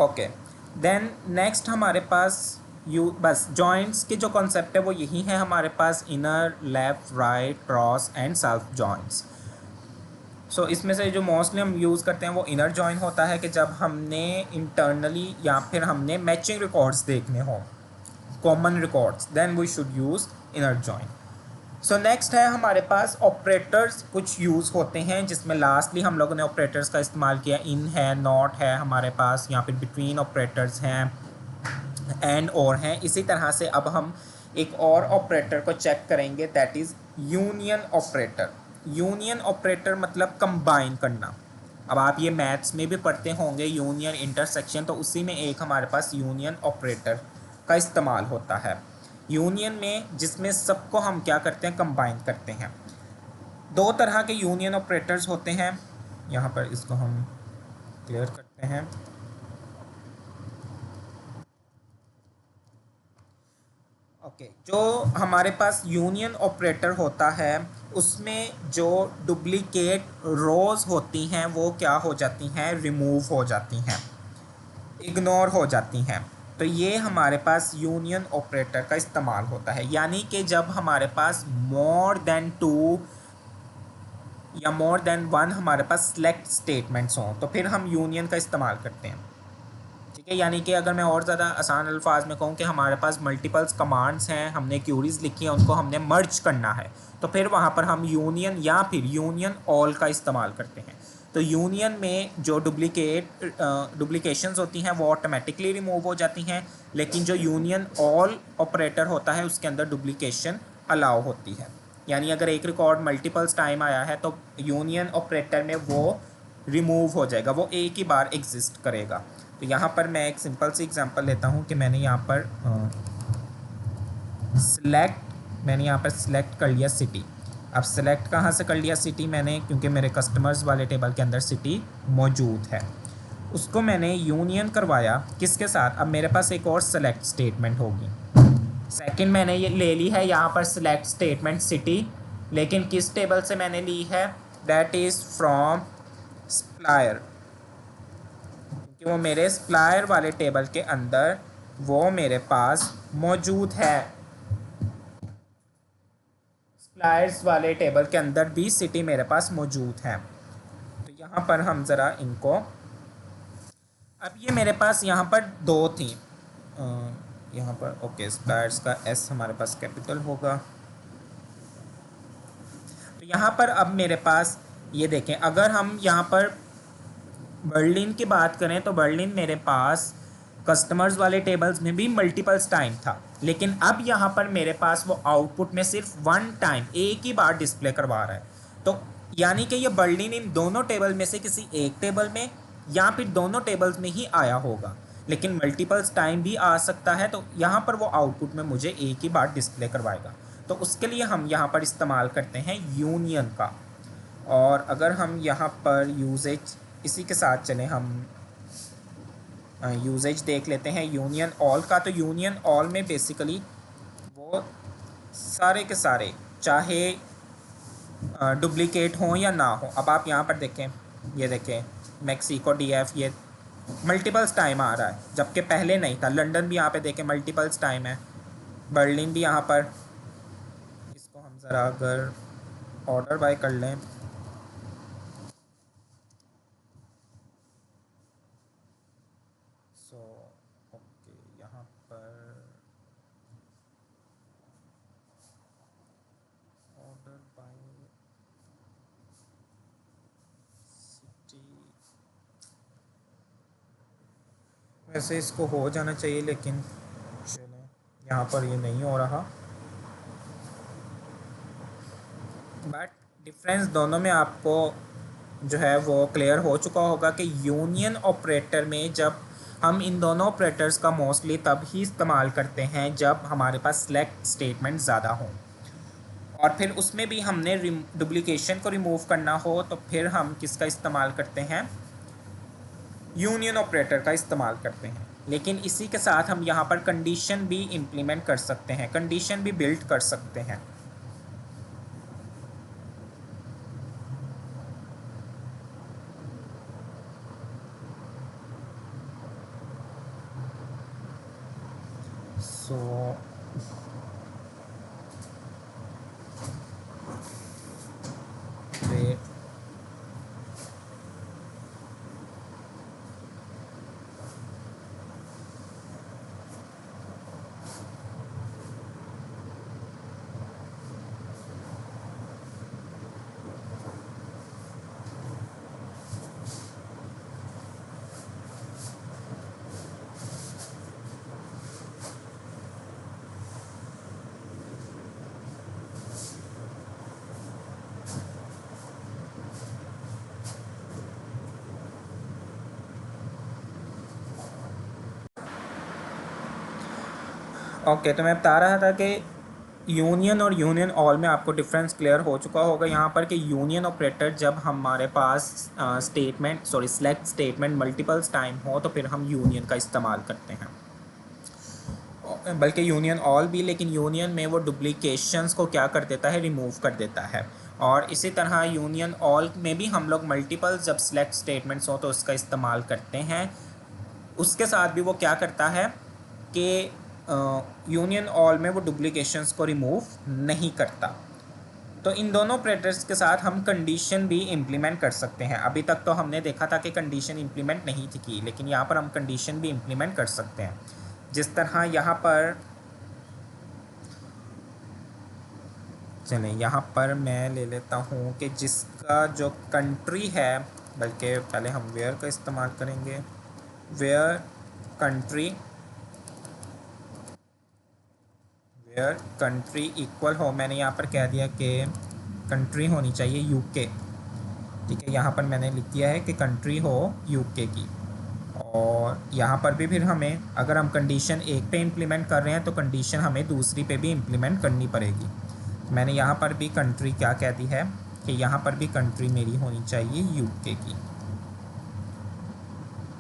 ओके, देन नेक्स्ट हमारे पास बस जॉइंट्स के जो कॉन्सेप्ट है वो यही है हमारे पास, inner, left, right, cross and self joints. So इसमें से जो मोस्टली हम यूज़ करते हैं वो इनर जॉइन होता है कि जब हमने इंटरनली या फिर हमने मैचिंग रिकॉर्ड्स देखने हो, common records, then we should use inner join. So next है हमारे पास ऑपरेटर्स कुछ यूज़ होते हैं, जिसमें लास्टली हम लोगों ने ऑपरेटर्स का इस्तेमाल किया। इन है, नॉट है हमारे पास, यहाँ फिर बिटवीन ऑपरेटर्स हैं, एंड और हैं। इसी तरह से अब हम एक और ऑपरेटर को चेक करेंगे, that is union operator. Union operator मतलब कंबाइन करना। अब आप ये मैथ्स में भी पढ़ते होंगे यूनियन, इंटरसेक्शन, तो उसी में एक हमारे पास यूनियन ऑपरेटर का इस्तेमाल होता है। यूनियन में जिसमें सबको हम क्या करते हैं, कंबाइन करते हैं। दो तरह के यूनियन ऑपरेटर्स होते हैं, यहाँ पर इसको हम क्लियर करते हैं। ओके, जो हमारे पास यूनियन ऑपरेटर होता है उसमें जो डुप्लीकेट रोज होती हैं वो क्या हो जाती हैं, रिमूव हो जाती हैं, इग्नोर हो जाती हैं। तो ये हमारे पास यूनियन ऑपरेटर का इस्तेमाल होता है। यानी कि जब हमारे पास मोर देन 2 या मोर देन 1 हमारे पास सेलेक्ट स्टेटमेंट्स हों तो फिर हम यूनियन का इस्तेमाल करते हैं। ठीक है, यानी कि अगर मैं और ज़्यादा आसान अल्फाज में कहूँ कि हमारे पास मल्टीपल्स कमांड्स हैं, हमने क्यूरीज लिखी हैं, उनको हमने मर्ज करना है, तो फिर वहाँ पर हम यूनियन या फिर यूनियन ऑल का इस्तेमाल करते हैं। तो यूनियन में जो डुप्लीकेशंस होती हैं वो ऑटोमेटिकली रिमूव हो जाती हैं, लेकिन जो यूनियन ऑल ऑपरेटर होता है उसके अंदर डुप्लीकेशन अलाउ होती है। यानी अगर एक रिकॉर्ड मल्टीपल्स टाइम आया है तो यूनियन ऑपरेटर में वो रिमूव हो जाएगा, वो एक ही बार एग्जिस्ट करेगा। तो यहाँ पर मैं एक सिंपल सी एग्जांपल लेता हूँ कि मैंने यहाँ पर सिलेक्ट कर लिया सिटी। अब सिलेक्ट कहाँ से कर लिया सिटी मैंने, क्योंकि मेरे कस्टमर्स वाले टेबल के अंदर सिटी मौजूद है। उसको मैंने यूनियन करवाया किसके साथ, अब मेरे पास एक और सेलेक्ट स्टेटमेंट होगी। सेकंड मैंने ये ले ली है यहाँ पर सिलेक्ट स्टेटमेंट सिटी, लेकिन किस टेबल से मैंने ली है, दैट इज़ फ्रॉम सप्लायर, क्योंकि वो मेरे सप्लायर वाले टेबल के अंदर वो मेरे पास मौजूद है। सप्लायर्स वाले टेबल के अंदर भी सिटी मेरे पास मौजूद है। तो यहाँ पर हम ज़रा इनको, अब ये मेरे पास यहाँ पर दो थी, यहाँ पर ओके सप्लायर्स का एस हमारे पास कैपिटल होगा। तो यहाँ पर अब मेरे पास ये देखें, अगर हम यहाँ पर बर्लिन की बात करें तो बर्लिन मेरे पास कस्टमर्स वाले टेबल्स में भी मल्टीपल्स टाइम था, लेकिन अब यहाँ पर मेरे पास वो आउटपुट में सिर्फ 1 टाइम, एक ही बार डिस्प्ले करवा रहा है। तो यानी कि ये बर्लिन इन दोनों टेबल में से किसी एक टेबल में या फिर दोनों टेबल्स में ही आया होगा, लेकिन मल्टीपल्स टाइम भी आ सकता है। तो यहाँ पर वो आउटपुट में मुझे एक ही बार डिस्प्ले करवाएगा। तो उसके लिए हम यहाँ पर इस्तेमाल करते हैं यूनियन का। और अगर हम यहाँ पर यूजेज इसी के साथ चलें, हम यूजेज देख लेते हैं यूनियन ऑल का। तो यूनियन ऑल में बेसिकली वो सारे के सारे चाहे डुप्लीकेट हों या ना हो। अब आप यहाँ पर देखें, ये देखें मैक्सिको डीएफ, ये मल्टीपल्स टाइम आ रहा है, जबकि पहले नहीं था। लंदन भी यहाँ पे देखें मल्टीपल्स टाइम है, बर्लिन भी यहाँ पर। इसको हम ज़रा अगर ऑर्डर बाय कर लें, सो ओके यहाँ पर ऑर्डर बाय सिटी, वैसे इसको हो जाना चाहिए लेकिन चलें, यहाँ पर ये नहीं हो रहा। बट डिफरेंस दोनों में आपको जो है वो क्लियर हो चुका होगा कि यूनियन ऑपरेटर में जब हम इन दोनों ऑपरेटर्स का मोस्टली तब ही इस्तेमाल करते हैं जब हमारे पास सिलेक्ट स्टेटमेंट ज़्यादा हो, और फिर उसमें भी हमने डुप्लीकेशन को रिमूव करना हो तो फिर हम किसका इस्तेमाल करते हैं, यूनियन ऑपरेटर का इस्तेमाल करते हैं। लेकिन इसी के साथ हम यहाँ पर कंडीशन भी इम्प्लीमेंट कर सकते हैं, कंडीशन भी बिल्ड कर सकते हैं। सो वेट, ओके, तो मैं बता रहा था कि यूनियन और यूनियन ऑल में आपको डिफरेंस क्लियर हो चुका होगा यहाँ पर कि यूनियन ऑपरेटर जब हमारे पास सिलेक्ट स्टेटमेंट मल्टीपल्स टाइम हो तो फिर हम यूनियन का इस्तेमाल करते हैं, बल्कि यूनियन ऑल भी, लेकिन यूनियन में वो डुप्लीकेशंस को क्या कर देता है, रिमूव कर देता है। और इसी तरह यूनियन ऑल में भी हम लोग मल्टीपल्स जब सिलेक्ट स्टेटमेंट्स हो तो उसका इस्तेमाल करते हैं। उसके साथ भी वो क्या करता है कि यूनियन ऑल में वो डुप्लीकेशंस को रिमूव नहीं करता। तो इन दोनों ऑपरेटर्स के साथ हम कंडीशन भी इम्प्लीमेंट कर सकते हैं। अभी तक तो हमने देखा था कि कंडीशन इम्प्लीमेंट नहीं थी की, लेकिन यहाँ पर हम कंडीशन भी इम्प्लीमेंट कर सकते हैं। जिस तरह यहाँ पर चलें, यहाँ पर मैं ले लेता हूँ कि जिसका जो कंट्री है, बल्कि पहले हम वेयर का इस्तेमाल करेंगे, where country, where country equal हो, मैंने यहाँ पर कह दिया कि कंट्री होनी चाहिए यूके। ठीक है, यहाँ पर मैंने लिख दिया है कि कंट्री हो यूके की। और यहाँ पर भी फिर हमें, अगर हम कंडीशन एक पे इम्प्लीमेंट कर रहे हैं तो कंडीशन हमें दूसरी पे भी इम्प्लीमेंट करनी पड़ेगी। मैंने यहाँ पर भी कंट्री क्या कह दी है कि यहाँ पर भी कंट्री मेरी होनी चाहिए यूके की।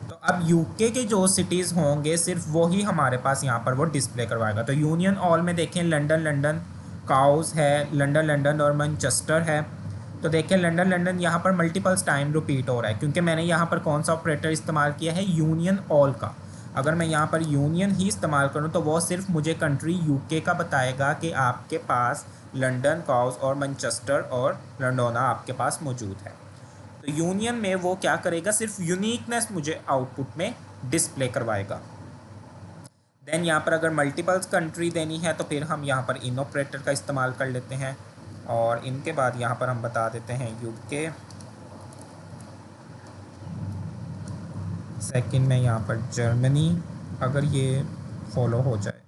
तो अब यूके के जो सिटीज़ होंगे सिर्फ वो ही हमारे पास यहाँ पर वो डिस्प्ले करवाएगा। तो यूनियन ऑल में देखें लंदन लंदन काउस है, लंदन लंदन और मैनचेस्टर है। तो देखें लंदन लंदन यहाँ पर मल्टीपल्स टाइम रिपीट हो रहा है, क्योंकि मैंने यहाँ पर कौन सा ऑपरेटर इस्तेमाल किया है, यूनियन ऑल का। अगर मैं यहाँ पर यूनियन ही इस्तेमाल करूँ तो वो सिर्फ मुझे कंट्री यूके का बताएगा कि आपके पास लंदन काउस और मैनचेस्टर और लंडोना आपके पास मौजूद है। तो यूनियन में वो क्या करेगा, सिर्फ यूनिकनेस मुझे आउटपुट में डिस्प्ले करवाएगा। देन यहाँ पर अगर मल्टीपल्स कंट्री देनी है तो फिर हम यहाँ पर इन ऑपरेटर का इस्तेमाल कर लेते हैं, और इनके बाद यहाँ पर हम बता देते हैं यूके। सेकंड में यहाँ पर जर्मनी, अगर ये फॉलो हो जाए।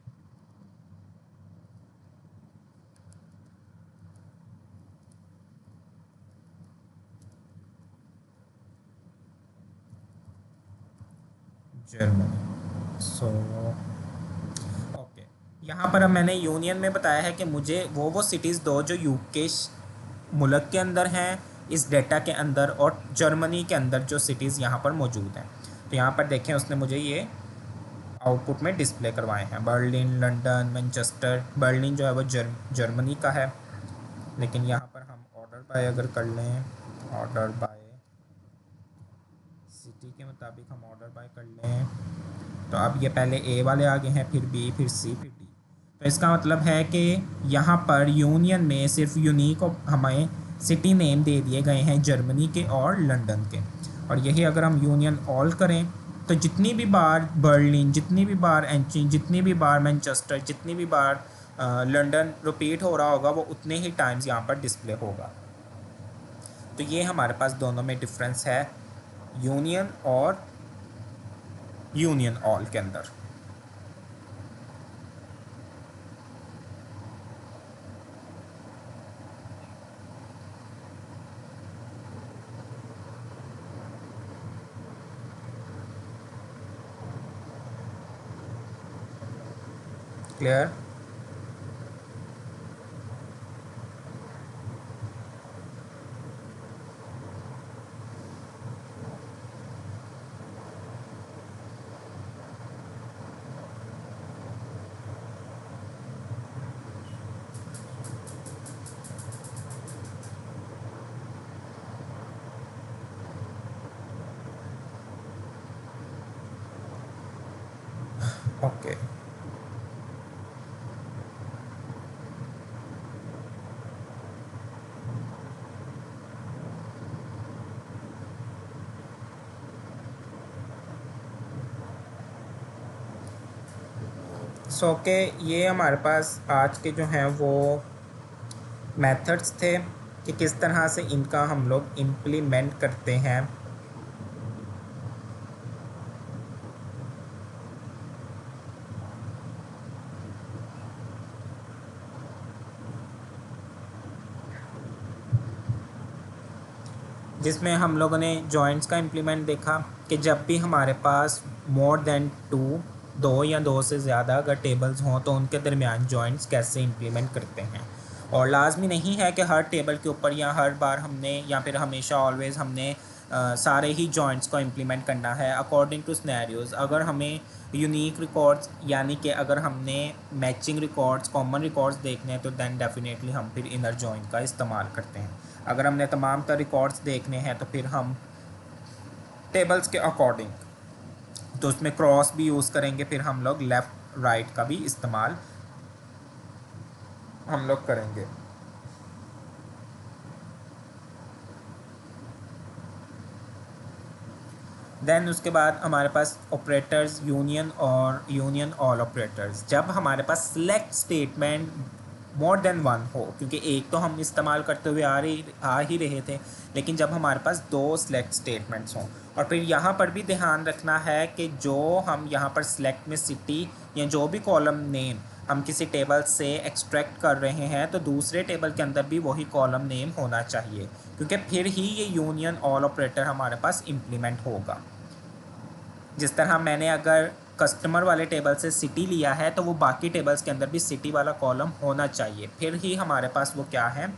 जर्मनी। सो ओके, यहाँ पर अब मैंने यूनियन में बताया है कि मुझे वो सिटीज़ दो जो यूके मुल्क के अंदर हैं इस डेटा के अंदर, और जर्मनी के अंदर जो सिटीज़ यहाँ पर मौजूद हैं। तो यहाँ पर देखें उसने मुझे ये आउटपुट में डिस्प्ले करवाए हैं, बर्लिन, लंदन, मैनचेस्टर। बर्लिन जो है वो जर्मनी का है, लेकिन यहाँ पर हम ऑर्डर बाय अगर कर लें, ऑर्डर बाय सिटी के मुताबिक हम ऑर्डर बाय कर लें, तो अब ये पहले ए वाले आ गए हैं, फिर बी, फिर सी, फिर डी। तो इसका मतलब है कि यहाँ पर यूनियन में सिर्फ यूनिक हमें सिटी नेम दे दिए गए हैं जर्मनी के और लंदन के। और यही अगर हम यूनियन ऑल करें तो जितनी भी बार बर्लिन, जितनी भी बार एंची, जितनी भी बार मैनचेस्टर, जितनी भी बार लंदन रिपीट हो रहा होगा वो उतने ही टाइम्स यहाँ पर डिस्प्ले होगा। तो ये हमारे पास दोनों में डिफरेंस है यूनियन और यूनियन ऑल के अंदर। क्लियर? ओके, सो के ये हमारे पास आज के जो हैं वो मेथड्स थे कि किस तरह से इनका हम लोग इम्प्लीमेंट करते हैं। जिसमें हम लोगों ने जॉइंट्स का इम्प्लीमेंट देखा कि जब भी हमारे पास मोर देन टू, दो या दो से ज़्यादा अगर टेबल्स हों तो उनके दरमियान जॉइंट्स कैसे इम्प्लीमेंट करते हैं। और लाजमी नहीं है कि हर टेबल के ऊपर या हर बार हमने या फिर हमेशा ऑलवेज़ हमने सारे ही जॉइंट्स को इम्प्लीमेंट करना है। अकॉर्डिंग टू सिनेरियोज़, अगर हमें यूनिक रिकॉर्ड्स यानी कि अगर हमने मैचिंग रिकॉर्ड्स, कॉमन रिकॉर्ड्स देखने हैं तो दैन डेफिनेटली हम फिर इनर जॉइंट का इस्तेमाल करते हैं। अगर हमने तमाम तर रिकॉर्ड्स देखने हैं तो फिर हम टेबल्स के अकॉर्डिंग तो उसमें क्रॉस भी यूज़ करेंगे, फिर हम लोग लेफ़्ट राइट का भी इस्तेमाल हम लोग करेंगे। देन उसके बाद हमारे पास ऑपरेटर्स यूनियन और यूनियन ऑल ऑपरेटर्स। जब हमारे पास select statement more than one हो, क्योंकि एक तो हम इस्तेमाल करते हुए आ ही रहे थे, लेकिन जब हमारे पास दो सिलेक्ट स्टेटमेंट्स हों, और फिर यहाँ पर भी ध्यान रखना है कि जो हम यहाँ पर सिलेक्ट में सिटी या जो भी कॉलम नेम हम किसी टेबल से एक्सट्रैक्ट कर रहे हैं तो दूसरे टेबल के अंदर भी वही कॉलम नेम होना चाहिए, क्योंकि फिर ही ये यूनियन ऑल ऑपरेटर हमारे पास इम्प्लीमेंट होगा। जिस तरह मैंने अगर कस्टमर वाले टेबल से सिटी लिया है तो वो बाकी टेबल्स के अंदर भी सिटी वाला कॉलम होना चाहिए, फिर ही हमारे पास वो क्या है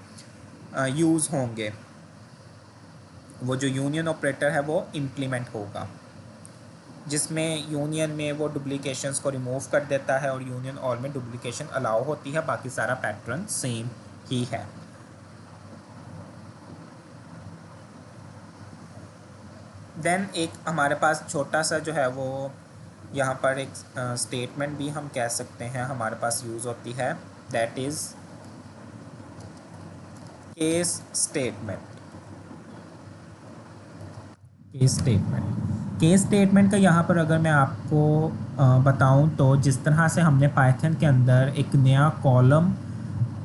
यूज़ होंगे, वो जो यूनियन ऑपरेटर है वो इम्प्लीमेंट होगा, जिसमें यूनियन में वो डुप्लीकेशंस को रिमूव कर देता है और यूनियन ऑल में डुप्लीकेशन अलाउ होती है, बाकी सारा पैटर्न सेम ही है। देन एक हमारे पास छोटा सा जो है वो यहाँ पर एक स्टेटमेंट भी हम कह सकते हैं हमारे पास यूज़ होती है, that is case statement. Case statement का यहाँ पर अगर मैं आपको बताऊँ तो जिस तरह से हमने पाइथन के अंदर एक नया कॉलम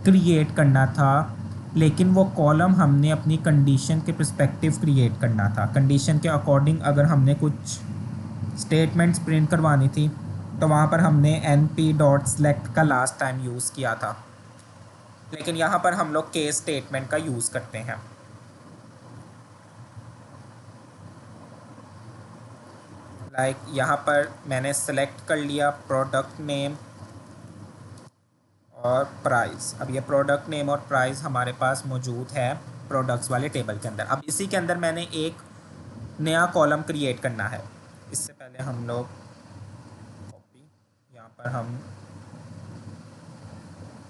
क्रिएट करना था, लेकिन वो कॉलम हमने अपनी कंडीशन के पर्सपेक्टिव क्रिएट करना था। कंडीशन के अकॉर्डिंग अगर हमने कुछ स्टेटमेंट्स प्रिंट करवानी थी तो वहाँ पर हमने np.select का लास्ट टाइम यूज़ किया था, लेकिन यहाँ पर हम लोग केस स्टेटमेंट का यूज़ करते हैं। लाइक यहाँ पर मैंने सेलेक्ट कर लिया प्रोडक्ट नेम और प्राइस। अब ये प्रोडक्ट नेम और प्राइस हमारे पास मौजूद है प्रोडक्ट्स वाले टेबल के अंदर। अब इसी के अंदर मैंने एक नया कॉलम क्रिएट करना है। इससे पहले हम लोग कॉपी, यहाँ पर हम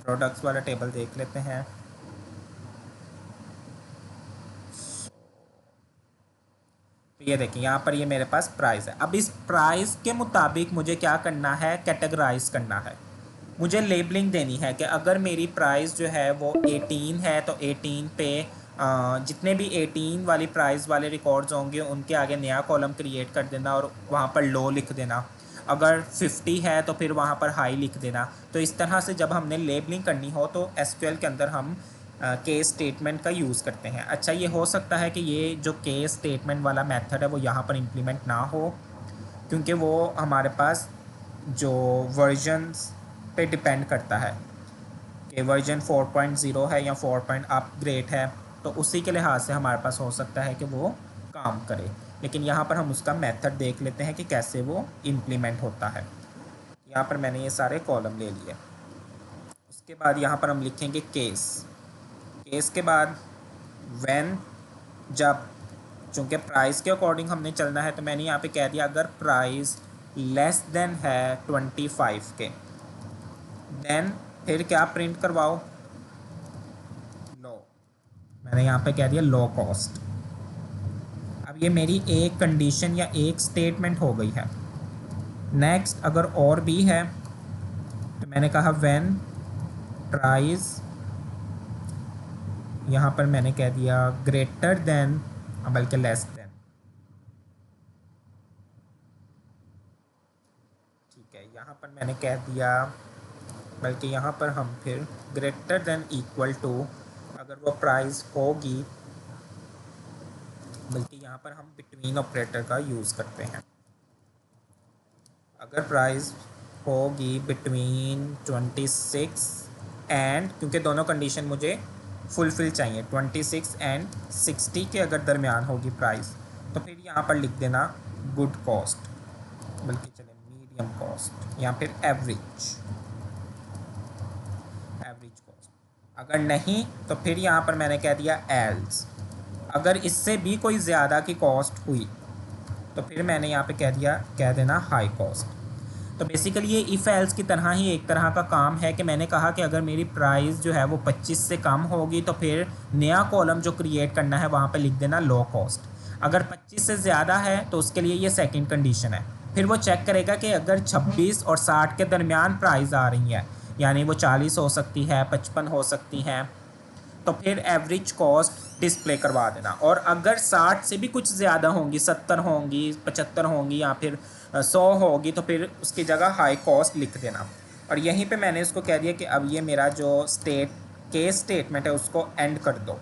प्रोडक्ट्स वाला टेबल देख लेते हैं। तो ये देखिए यहाँ पर ये मेरे पास प्राइस है। अब इस प्राइस के मुताबिक मुझे क्या करना है, कैटेगराइज करना है, मुझे लेबलिंग देनी है कि अगर मेरी प्राइस जो है वो 18 है तो 18 पे जितने भी 18 वाली प्राइस वाले रिकॉर्ड्स होंगे उनके आगे नया कॉलम क्रिएट कर देना और वहाँ पर लो लिख देना। अगर 50 है तो फिर वहाँ पर हाई लिख देना। तो इस तरह से जब हमने लेबलिंग करनी हो तो एसक्यूएल के अंदर हम केस स्टेटमेंट का यूज़ करते हैं। अच्छा, ये हो सकता है कि ये जो केस स्टेटमेंट वाला मेथड है वो यहाँ पर इम्प्लीमेंट ना हो, क्योंकि वो हमारे पास जो वर्जन्स पे डिपेंड करता है कि वर्जन 4.0 है या 4 अपग्रेड है, तो उसी के लिहाज से हमारे पास हो सकता है कि वो काम करे। लेकिन यहाँ पर हम उसका मेथड देख लेते हैं कि कैसे वो इम्प्लीमेंट होता है। यहाँ पर मैंने ये सारे कॉलम ले लिए। उसके बाद यहाँ पर हम लिखेंगे केस। केस के बाद व्हेन, जब, चूँकि प्राइस के अकॉर्डिंग हमने चलना है तो मैंने यहाँ पे कह दिया अगर प्राइस लेस देन है 25 के, देन फिर क्या प्रिंट करवाओ, लो। मैंने यहाँ पे कह दिया लो कॉस्ट। अब ये मेरी एक कंडीशन या एक स्टेटमेंट हो गई है। नेक्स्ट अगर और भी है तो मैंने कहा व्हेन प्राइस, यहाँ पर मैंने कह दिया ग्रेटर देन, बल्कि लेस देन, ठीक है। यहाँ पर मैंने कह दिया, बल्कि यहाँ पर हम फिर ग्रेटर देन इक्वल टू, अगर वो प्राइस होगी, बल्कि यहाँ पर हम बिटवीन ऑपरेटर का यूज़ करते हैं। अगर प्राइस होगी बिटवीन 26 एंड, क्योंकि दोनों कंडीशन मुझे फुलफिल चाहिए, 26 एंड 60 के अगर दरमियान होगी प्राइस, तो फिर यहाँ पर लिख देना गुड कॉस्ट, बल्कि चले मीडियम कॉस्ट, या फिर एवरेज कॉस्ट। अगर नहीं तो फिर यहाँ पर मैंने कह दिया एल्स, अगर इससे भी कोई ज़्यादा की कॉस्ट हुई तो फिर मैंने यहाँ पे कह देना हाई कॉस्ट। तो बेसिकली ये इफ़ एल्स की तरह ही एक तरह का काम है कि मैंने कहा कि अगर मेरी प्राइस जो है वो 25 से कम होगी तो फिर नया कॉलम जो क्रिएट करना है वहाँ पे लिख देना लो कॉस्ट। अगर 25 से ज़्यादा है तो उसके लिए ये सेकंड कंडीशन है। फिर वो चेक करेगा कि अगर 26 और 60 के दरमियान प्राइस आ रही है, यानी वो 40 हो सकती है, 55 हो सकती हैं, तो फिर एवरेज कॉस्ट डिस्प्ले करवा देना। और अगर 60 से भी कुछ ज़्यादा होंगी, 70 होंगी, 75 होंगी, या फिर 100 होगी, तो फिर उसकी जगह हाई कॉस्ट लिख देना। और यहीं पे मैंने इसको कह दिया कि अब ये मेरा जो केस स्टेटमेंट है उसको एंड कर दो।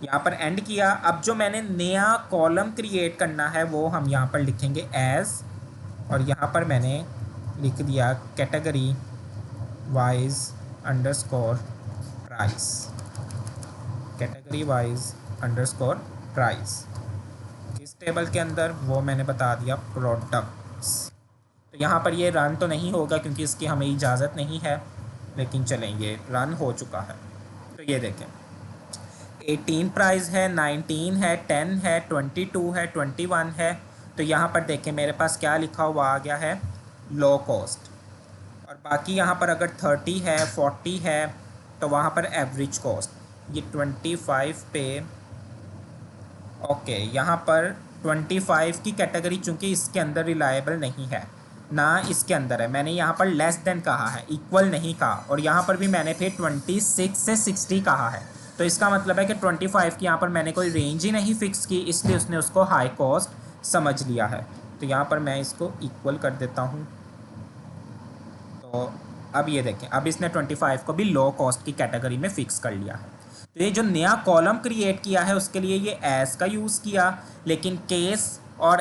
यहाँ पर एंड किया। अब जो मैंने नया कॉलम क्रिएट करना है वो हम यहाँ पर लिखेंगे एज, और यहाँ पर मैंने लिख दिया category wise underscore price, category wise underscore price. किस टेबल के अंदर, वो मैंने बता दिया प्रोडक्ट्स। तो यहाँ पर ये रन तो नहीं होगा क्योंकि इसकी हमें इजाज़त नहीं है, लेकिन चलें ये रन हो चुका है। तो ये देखें 18 प्राइस है, 19 है, 10 है, 22 है, 21 है। तो यहाँ पर देखें मेरे पास क्या लिखा हुआ आ गया है, लो कॉस्ट। और बाकी यहाँ पर अगर 30 है, 40 है, तो वहाँ पर एवरेज कॉस्ट। ये 25 पे, ओके, यहाँ पर 25 की कैटेगरी चूँकि इसके अंदर रिलायबल नहीं है ना, इसके अंदर है, मैंने यहाँ पर लेस देन कहा है, इक्वल नहीं कहा। और यहाँ पर भी मैंने फिर 26 से 60 कहा है। तो इसका मतलब है कि 25 की यहाँ पर मैंने कोई रेंज ही नहीं फिक्स की, इसलिए उसने उसको हाई कॉस्ट समझ लिया है। तो यहाँ पर मैं इसको इक्वल कर देता हूँ। तो अब ये देखें, अब इसने 25 को भी लो कॉस्ट की कैटेगरी में फ़िक्स कर लिया है। तो ये जो नया कॉलम क्रिएट किया है उसके लिए ये एस का यूज़ किया, लेकिन केस और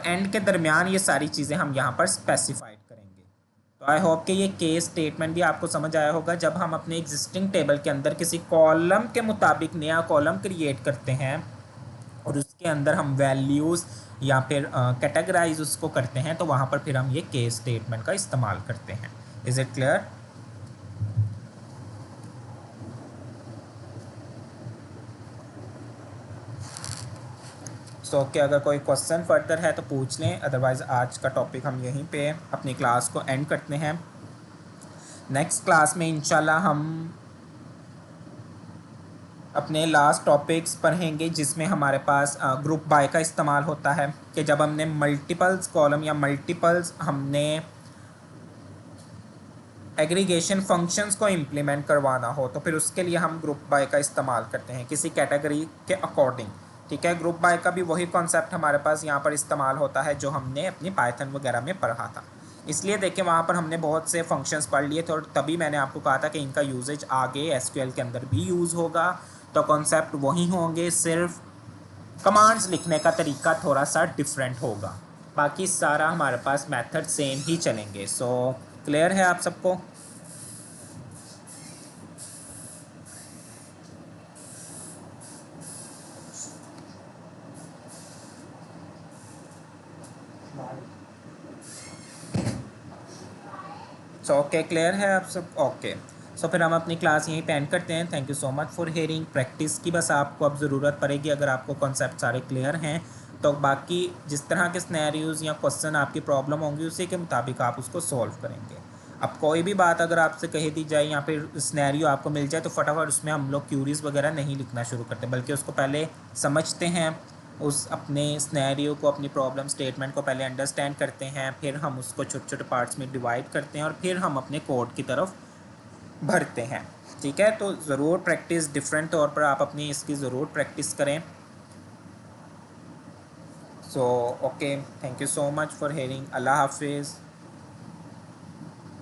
एंड के दरमियान ये सारी चीज़ें हम यहाँ पर स्पेसिफाइड करेंगे। तो आई होप कि ये केस स्टेटमेंट भी आपको समझ आया होगा। जब हम अपने एग्जिस्टिंग टेबल के अंदर किसी कॉलम के मुताबिक नया कॉलम क्रिएट करते हैं और उसके अंदर हम वैल्यूज़ या फिर कैटेगराइज उसको करते हैं, तो वहाँ पर फिर हम ये केस स्टेटमेंट का इस्तेमाल करते हैं। Is it clear? सो कि अगर कोई क्वेश्चन फर्दर है तो पूछ लें, अदरवाइज़ आज का टॉपिक हम यहीं पे अपनी क्लास को एंड करते हैं। नेक्स्ट क्लास में इंशाल्लाह हम अपने लास्ट टॉपिक्स पढ़ेंगे जिसमें हमारे पास ग्रुप बाय का इस्तेमाल होता है कि जब हमने मल्टीपल्स कॉलम या मल्टीपल्स हमने एग्रीगेशन फंक्शंस को इम्प्लीमेंट करवाना हो तो फिर उसके लिए हम ग्रुप बाय का इस्तेमाल करते हैं किसी कैटेगरी के अकॉर्डिंग। ठीक है, ग्रुप बाय का भी वही कॉन्सेप्ट हमारे पास यहाँ पर इस्तेमाल होता है जो हमने अपनी पाइथन वगैरह में पढ़ा था। इसलिए देखें वहाँ पर हमने बहुत से फंक्शंस पढ़ लिए थे और तभी मैंने आपको कहा था कि इनका यूजेज आगे एसक्यूएल के अंदर भी यूज़ होगा। तो कॉन्सेप्ट वही होंगे, सिर्फ कमांड्स लिखने का तरीका थोड़ा सा डिफरेंट होगा, बाकी सारा हमारे पास मेथड सेम ही चलेंगे। सो क्लियर है आप सबको? सो ओके, क्लियर है आप सब? ओके, सो फिर हम अपनी क्लास यहीं पे एंड करते हैं। Thank you so much for hearing. Practice की बस आपको अब ज़रूरत पड़ेगी। अगर आपको कॉन्सेप्ट सारे क्लियर हैं तो बाकी जिस तरह के स्नैरियोज़ या क्वेश्चन आपकी प्रॉब्लम होंगी उसी के मुताबिक आप उसको सॉल्व करेंगे। अब कोई भी बात अगर आपसे कही दी जाए या फिर स्नैरियो आपको मिल जाए तो फटाफट उसमें हम लोग क्यूरीज वगैरह नहीं लिखना शुरू करते, बल्कि उसको पहले समझते हैं, उस अपने स्नैरियो को, अपनी प्रॉब्लम स्टेटमेंट को पहले अंडरस्टैंड करते हैं, फिर हम उसको छोटे छोटे पार्ट्स में डिवाइड करते हैं और फिर हम अपने कोड की तरफ भरते हैं। ठीक है, तो ज़रूर प्रैक्टिस, डिफरेंट तौर पर आप अपनी इसकी ज़रूर प्रैक्टिस करें। So okay, thank you so much for hearing. अल्लाह हाफिज़।